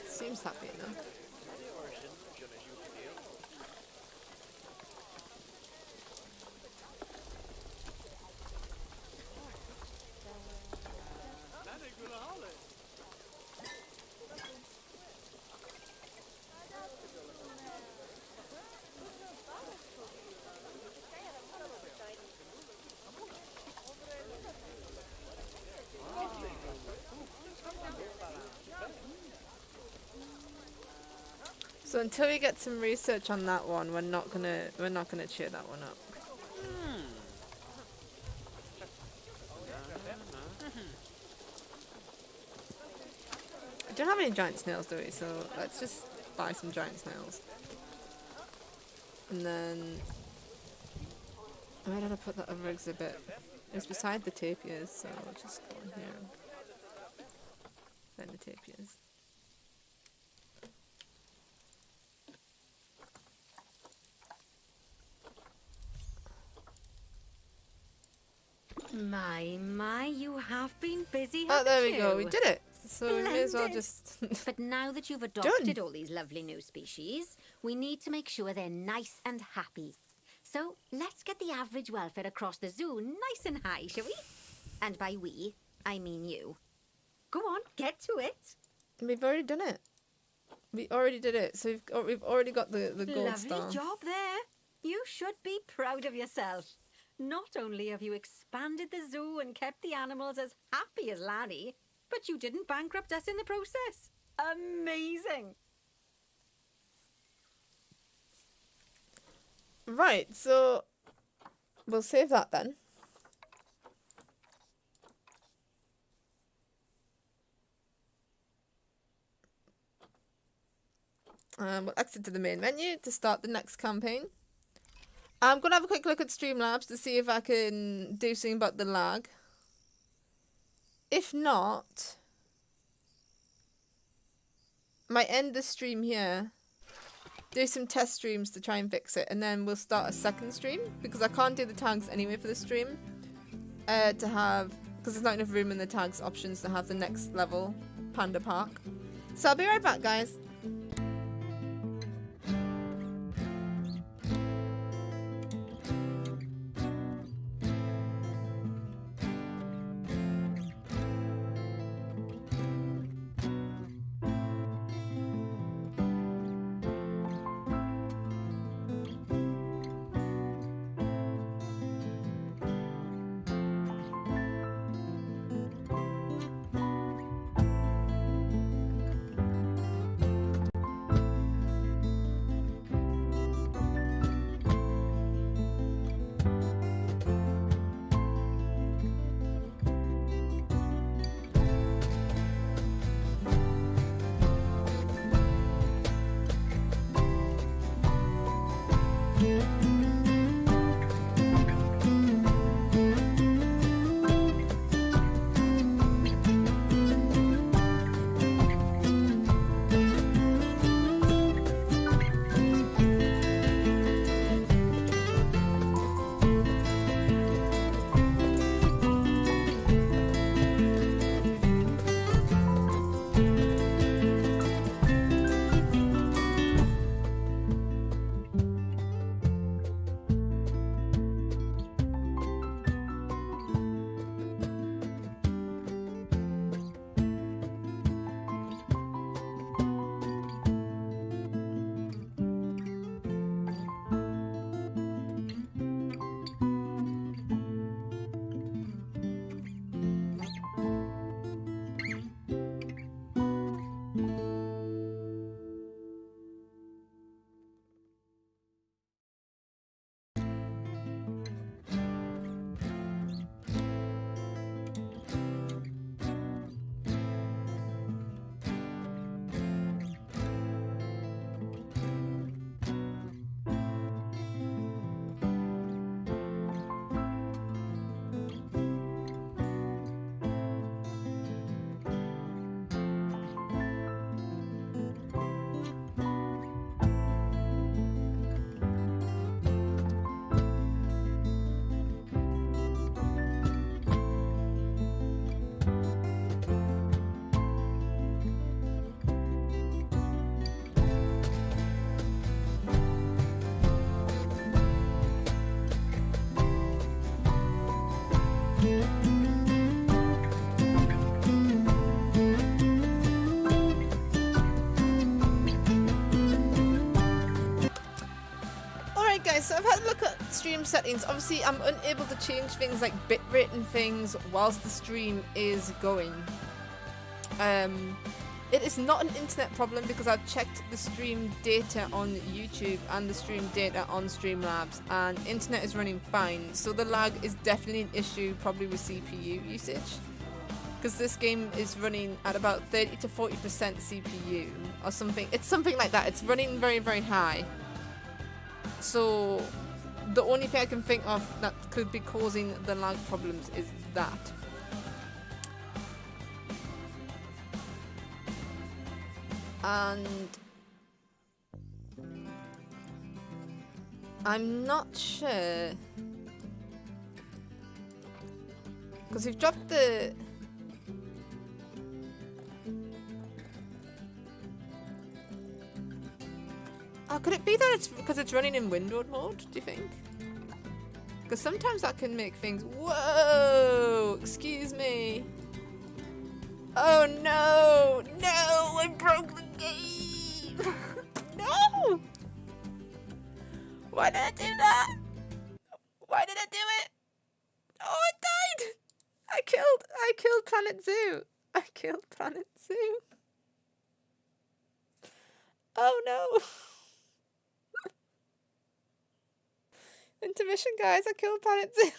Seems happy enough. So until we get some research on that one, we're not gonna cheer that one up. I don't have any giant snails, do we? So let's just buy some giant snails. And then where did I put that other exhibit? It was beside the tapirs, so I'll just go in here. Find the tapirs. My, you have been busy, Oh, there we you? go. We did it. So we may as well just... But now that you've adopted all these lovely new species, we need to make sure they're nice and happy. So let's get the average welfare across the zoo nice and high, shall we? And by we, I mean you. Go on, get to it. We've already done it. We already did it. So we've already got the gold star. Lovely job there. You should be proud of yourself. Not only have you expanded the zoo and kept the animals as happy as Laddie, but you didn't bankrupt us in the process. Amazing. Right, so we'll save that then. We'll exit to the main menu to start the next campaign. I'm going to have a quick look at Streamlabs to see if I can do something about the lag. If not, I might end the stream here do some test streams to try and fix it, and then we'll start a second stream because I can't do the tags anyway for the stream. Because there's not enough room in the tags options to have the next level Panda Park. So I'll be right back, guys. So I've had a look at stream settings. Obviously I'm unable to change things like bitrate and things whilst the stream is going. It is not an internet problem because I've checked the stream data on YouTube and the stream data on Streamlabs, and internet is running fine. So the lag is definitely an issue, probably with CPU usage, because this game is running at about 30 to 40% CPU or something. It's something like that. It's running very, very high. So the only thing I can think of that could be causing the lag problems is that. And I'm not sure, because we've dropped the could it be that it's because it's running in windowed mode, do you think? Because sometimes that can make things... Whoa! Excuse me. Oh no! No! I broke the game! No! Why did I do that? Why did I do it? Oh, I died! I killed Planet Zoo. I killed Planet Zoo. Oh no! Intermission, guys. I killed Planet Zoo.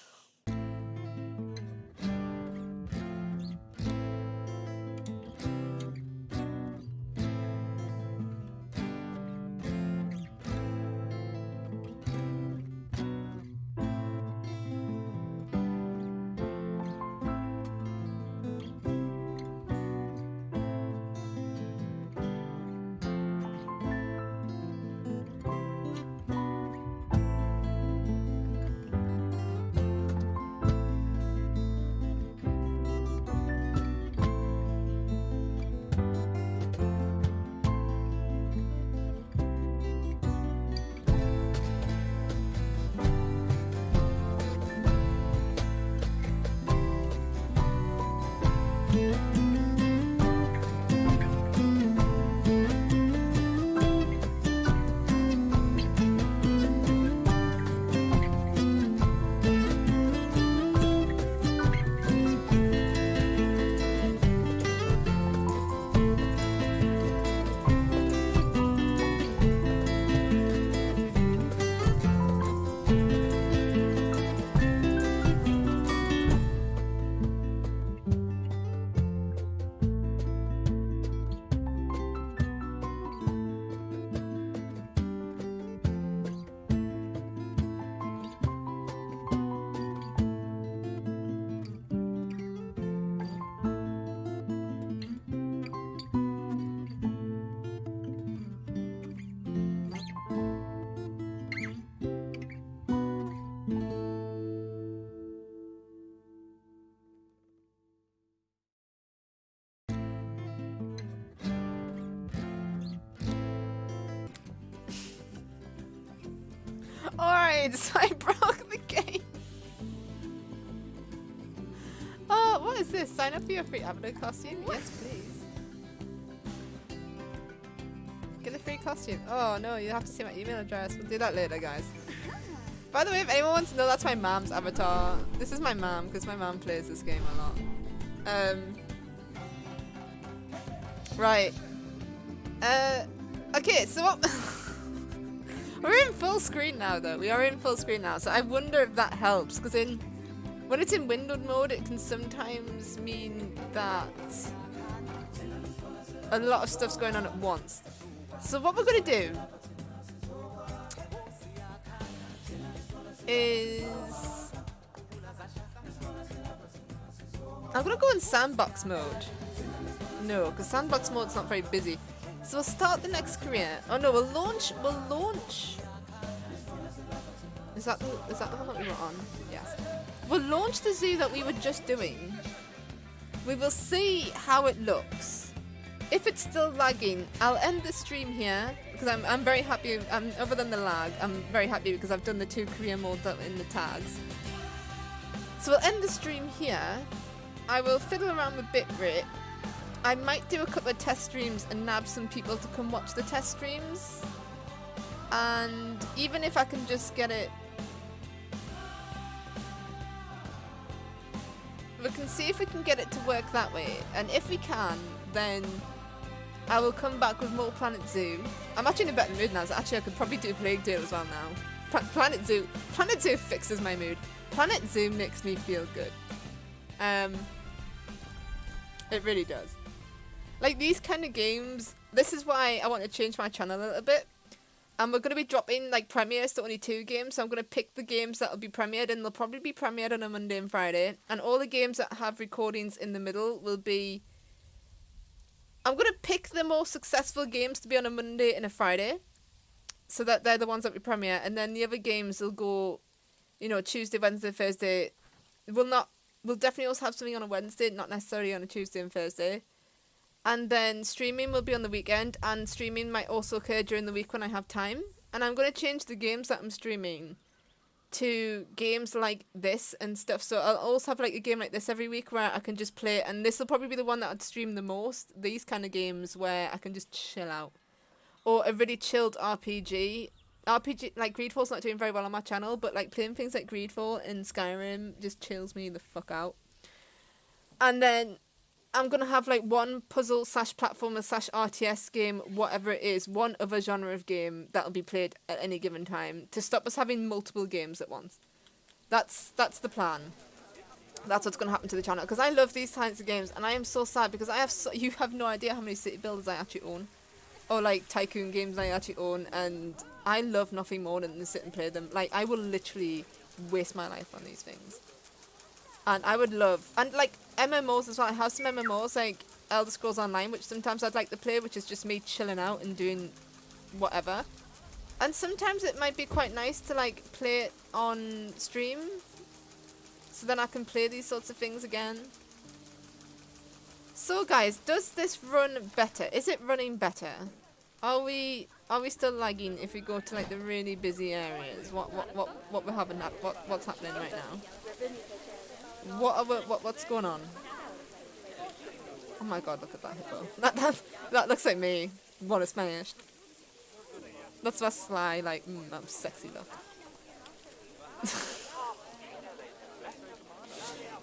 Alright, so I broke the game. Oh, what is this? Sign up for your free avatar costume? Yes, please. Get a free costume. Oh no, you have to see my email address. We'll do that later, guys. By the way, if anyone wants to know, that's my mom's avatar. This is my mom, because my mom plays this game a lot. Right. Okay, so what... We're in full screen now, though. We are in full screen now, so I wonder if that helps, because when it's in windowed mode, it can sometimes mean that a lot of stuff's going on at once. So what we're going to do is... I'm going to go in Sandbox mode. No, because Sandbox mode's not very busy. So we'll start the next career. Oh no, we'll launch... Is that the one that we were on? Yes. We'll launch the zoo that we were just doing. We will see how it looks. If it's still lagging, I'll end the stream here because I'm very happy. Other than the lag, I'm very happy because I've done the 2 career modes in the tags. So we'll end the stream here. I will fiddle around with bitrate. I might do a couple of test streams and nab some people to come watch the test streams. And even if I can just get it... We can see if we can get it to work that way. And if we can, then I will come back with more Planet Zoo. I'm actually in a better mood now, so actually I could probably do Plague Tale as well now. Planet Zoo fixes my mood. Planet Zoo makes me feel good. It really does. Like these kind of games, this is why I want to change my channel a little bit. And we're going to be dropping like premieres to only 2 games, so I'm going to pick the games that will be premiered, and they'll probably be premiered on a Monday and Friday. And all the games that have recordings in the middle will be... I'm going to pick the most successful games to be on a Monday and a Friday, so that they're the ones that we premiere, and then the other games will go, you know, Tuesday, Wednesday, Thursday. We'll definitely also have something on a Wednesday, not necessarily on a Tuesday and Thursday. And then streaming will be on the weekend, and streaming might also occur during the week when I have time. And I'm going to change the games that I'm streaming to games like this and stuff. So I'll also have like a game like this every week where I can just play, and this will probably be the one that I'd stream the most. These kind of games where I can just chill out. Or a really chilled RPG. Like Greedfall's not doing very well on my channel, but like playing things like Greedfall and Skyrim just chills me the fuck out. And then I'm going to have like one puzzle / platformer / RTS game, whatever it is, one other genre of game that'll be played at any given time to stop us having multiple games at once. That's the plan. That's what's going to happen to the channel, because I love these kinds of games, and I am so sad because you have no idea how many city builders I actually own, or like tycoon games I actually own, and I love nothing more than to sit and play them. Like I will literally waste my life on these things. And I would love, and like MMOs as well. I have some MMOs like Elder Scrolls Online, which sometimes I'd like to play, which is just me chilling out and doing whatever. And sometimes it might be quite nice to like play it on stream, so then I can play these sorts of things again. So guys, does this run better? Is it running better? Are we still lagging if we go to like the really busy areas? What we're having what's happening right now? What's going on? Oh my god, look at that hippo. That looks like me. What is smashed. That's my sly, like, that sexy look.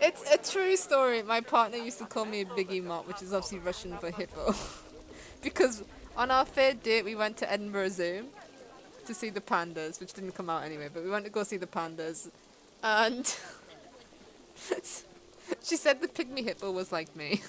It's a true story. My partner used to call me a Biggie Mott, which is obviously Russian for hippo. Because on our 3rd date, we went to Edinburgh Zoo to see the pandas, which didn't come out anyway, but we went to go see the pandas. And she said the pygmy hippo was like me.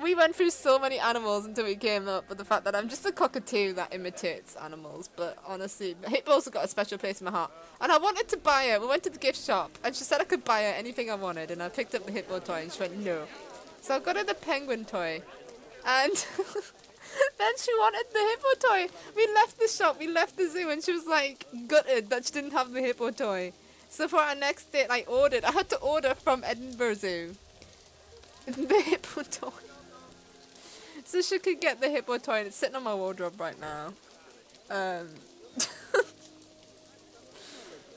We went through so many animals until we came up with the fact that I'm just a cockatoo that imitates animals. But honestly, hippo's got a special place in my heart. And I wanted to buy her. We went to the gift shop and she said I could buy her anything I wanted. And I picked up the hippo toy and she went, no. So I got her the penguin toy. And then she wanted the hippo toy. We left the shop, we left the zoo, and she was like gutted that she didn't have the hippo toy. So for our next date, I had to order from Edinburgh Zoo the hippo toy. So she could get the hippo toy and it's sitting on my wardrobe right now.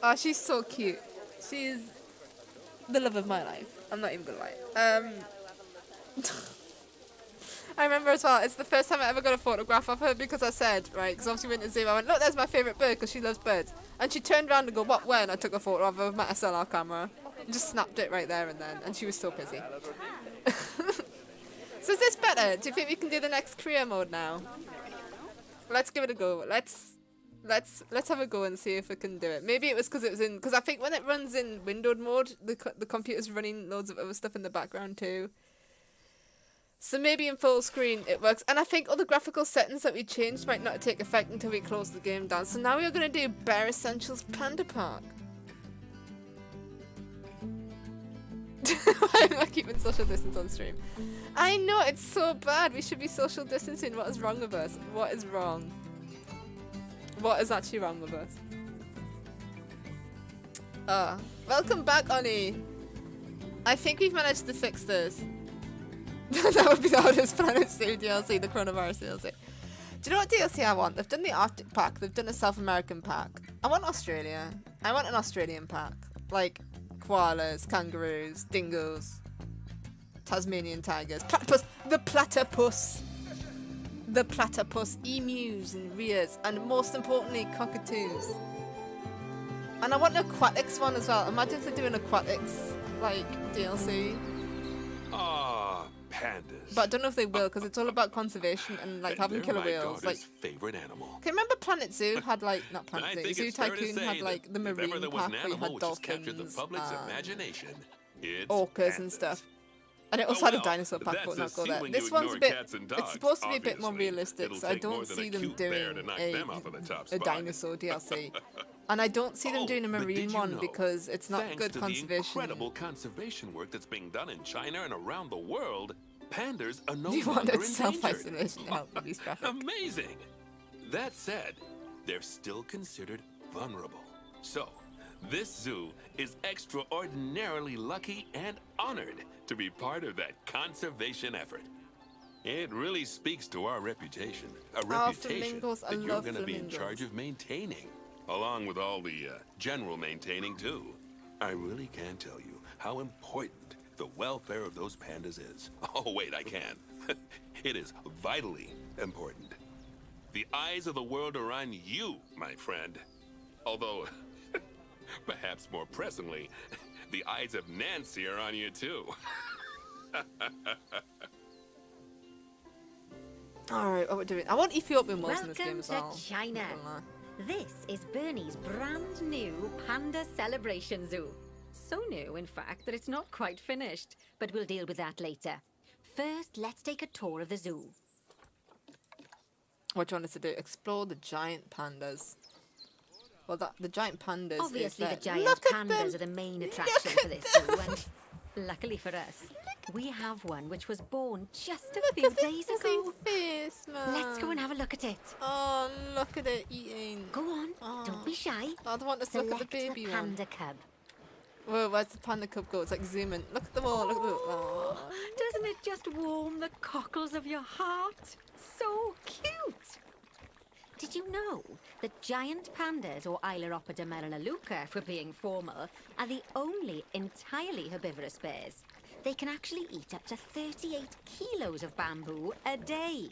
Oh, she's so cute. She's the love of my life. I'm not even gonna lie. I remember as well, it's the first time I ever got a photograph of her because I said, right, because obviously we went to zoo, I went, look, there's my favourite bird because she loves birds. And she turned around and go, what, where? And I took a photo of her with my SLR camera. And just snapped it right there and then. And she was so busy. So is this better? Do you think we can do the next career mode now? Let's give it a go. Let's have a go and see if we can do it. Maybe it was because it was in, because I think when it runs in windowed mode, the computer's running loads of other stuff in the background too. So maybe in full screen it works. And I think all the graphical settings that we changed might not take effect until we close the game down. So now we are going to do Bare Essentials Panda Park. Why am I keeping social distance on stream? I know, it's so bad. We should be social distancing. What is wrong with us? What is wrong? What is actually wrong with us? Welcome back, Ollie. I think we've managed to fix this. That would be the hardest Planet Zoo DLC, the coronavirus DLC. Do you know what DLC I want? They've done the Arctic pack, they've done a South American pack. I want Australia. I want an Australian pack. Like koalas, kangaroos, dingoes, Tasmanian tigers, platypus, the platypus, emus and rheas, and most importantly, cockatoos. And I want an aquatics one as well. Imagine if they're doing aquatics, like, DLC. Pandas. But I don't know if they will, because it's all about conservation and like having killer whales. Like, favorite animal. Can you remember Planet Zoo had like, not Planet Zoo, Zoo Tycoon had like the marine park where you had dolphins, orcas and stuff. And it also had a dinosaur pack, but not go there. This one's a bit, it's supposed to be a bit more realistic, so I don't see them doing a dinosaur DLC. And I don't see them doing a marine one because it's not good conservation. Incredible conservation work that's being done in China and around the world. Pandas are no you longer wanted endangered. self-isolation to help with these traffic. Amazing. That said, they're still considered vulnerable. So, this zoo is extraordinarily lucky and honored to be part of that conservation effort. It really speaks to our reputation, a reputation that you're going to be in charge of maintaining, along with all the general maintaining too. I really can't tell you how important the welfare of those pandas is. Oh wait, I can. It is vitally important. The eyes of the world are on you, my friend. Although, perhaps more pressingly, the eyes of Nancy are on you too. Alright, what we're doing. I want Ethiopian wolves in this game as well. Welcome to China. This is Bernie's brand new Panda Celebration Zoo. So new, in fact, that it's not quite finished. But we'll deal with that later. First, let's take a tour of the zoo. What do you want us to do? Explore the giant pandas. Well, the giant pandas. Obviously, is the giant pandas are the main attraction for this zoo, and luckily for us, we have one which was born just a few days ago. Face, man. Let's go and have a look at it. Oh, look at it eating. Go on, don't be shy. I don't want us to look at the baby the panda cub. Whoa, where's the panda cub go? It's like zooming. Look at them all. Look at them. Oh. Doesn't it just warm the cockles of your heart? So cute. Did you know that giant pandas, or Ailuropoda melanaluca for being formal, are the only entirely herbivorous bears? They can actually eat up to 38 kilos of bamboo a day.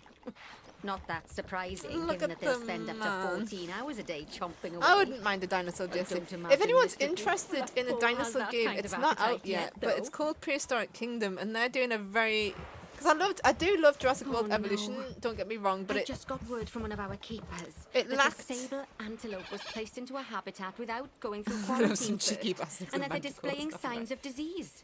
Not that surprising, given that they'll spend up to 14 hours a day chomping away. I wouldn't mind a dinosaur DLC. If anyone's interested in a dinosaur game, it's not out yet, but it's called Prehistoric Kingdom, and they're doing a very... Because I do love Jurassic World Evolution, don't get me wrong, but I just got word from one of our keepers that a sable antelope was placed into a habitat without going through quarantine first, and that they're displaying signs of disease.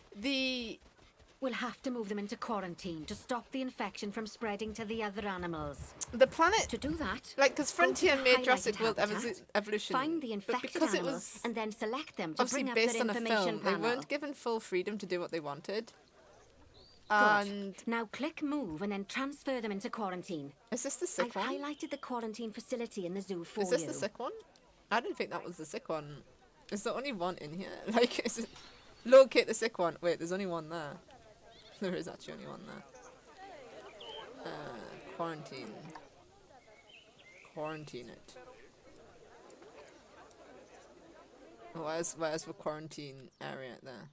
We'll have to move them into quarantine to stop the infection from spreading to the other animals. The planet... To do that... Like, because Frontier made Jurassic World Evolution. Find the infected animals and then select them to bring up based their on a information film. panel. They weren't given full freedom to do what they wanted. Good. Now click move and then transfer them into quarantine. Is this the sick one? I've highlighted the quarantine facility in the zoo for you. Is this the sick one? I didn't think that was the sick one. Is there only one in here? Like, is it... Locate the sick one. Wait, there's only one there. There is actually only one there. quarantine. Quarantine it. Where's the quarantine area there?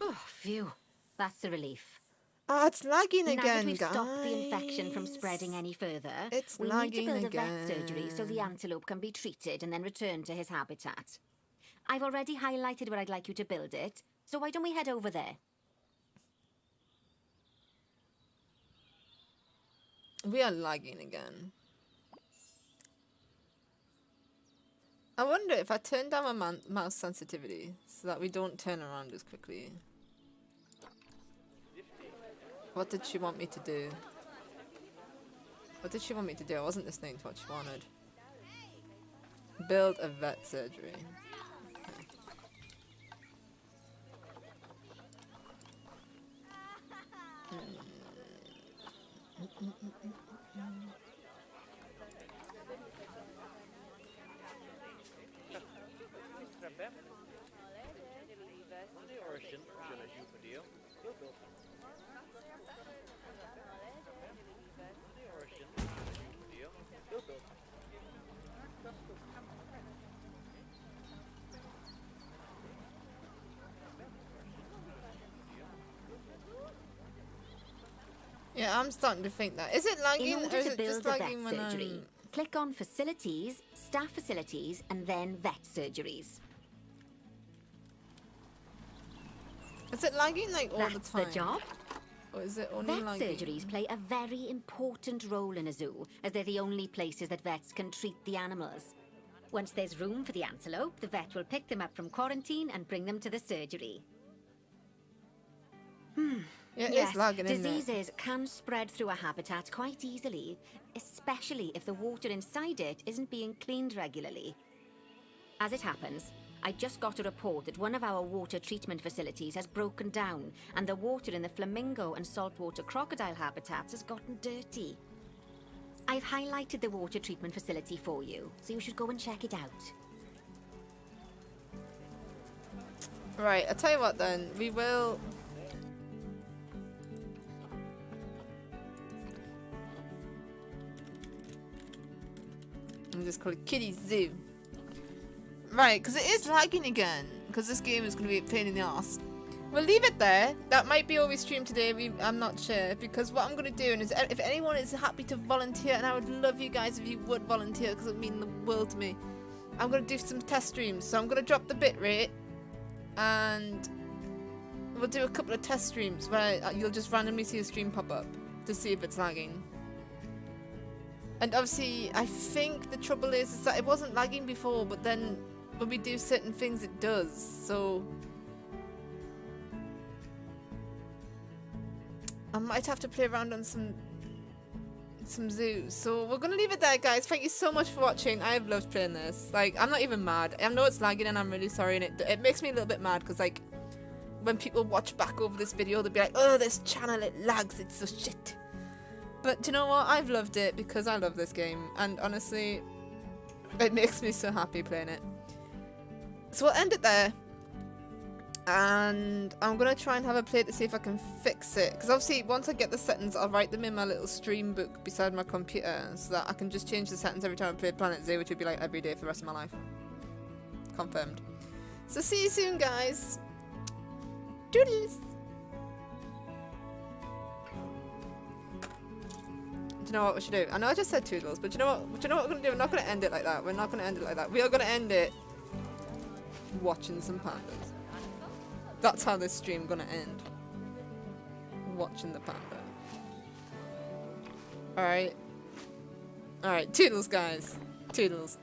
Oh, phew. That's a relief. Oh, it's lagging again, now that we've guys. stopped the infection from spreading any further, we need to build a vet surgery so the antelope can be treated and then returned to his habitat. I've already highlighted where I'd like you to build it, so why don't we head over there? We are lagging again. I wonder if I turn down my mouse sensitivity so that we don't turn around as quickly. What did she want me to do? What did she want me to do? I wasn't listening to what she wanted. Build a vet surgery. Yeah, I'm starting to think that. Is it lagging or is it just lagging when I'm... Click on Facilities, Staff Facilities, and then Vet Surgeries. Is it lagging like all the time? That's the job. Or is it only lagging? Vet surgeries play a very important role in a zoo, as they're the only places that vets can treat the animals. Once there's room for the antelope, the vet will pick them up from quarantine and bring them to the surgery. Yeah, yes, it's lagging, isn't it? diseases can spread through a habitat quite easily, especially if the water inside it isn't being cleaned regularly. As it happens, I just got a report that one of our water treatment facilities has broken down and the water in the flamingo and saltwater crocodile habitats has gotten dirty. I've highlighted the water treatment facility for you, so you should go and check it out. Right, I'll tell you what then, we will... I'm just call it Kitty Zoo. Right, because it is lagging again. Because this game is going to be a pain in the ass. We'll leave it there. That might be all we stream today. I'm not sure. Because what I'm going to do is, if anyone is happy to volunteer, and I would love you guys if you would volunteer because it would mean the world to me. I'm going to do some test streams. So I'm going to drop the bitrate. And we'll do a couple of test streams where you'll just randomly see a stream pop up to see if it's lagging. And obviously, I think the trouble is that it wasn't lagging before, but then when we do certain things, it does. So I might have to play around on some zoos. So we're gonna leave it there, guys. Thank you so much for watching. I've loved playing this. Like, I'm not even mad. I know it's lagging, and I'm really sorry. And it makes me a little bit mad because, like, when people watch back over this video, they'll be like, "Oh, this channel, it lags. It's so shit." But do you know what? I've loved it because I love this game. And honestly, it makes me so happy playing it. So we'll end it there. And I'm going to try and have a play to see if I can fix it. Because obviously, once I get the settings, I'll write them in my little stream book beside my computer. So that I can just change the settings every time I play Planet Zoo, which would be like every day for the rest of my life. Confirmed. So see you soon, guys. Doodles. Do you know what we should do? I know I just said toodles, but do you know what? Do you know what we're gonna do? We're not gonna end it like that. We're not gonna end it like that. We are gonna end it watching some pandas. That's how this stream gonna end. Watching the panda. All right. All right. Toodles, guys. Toodles.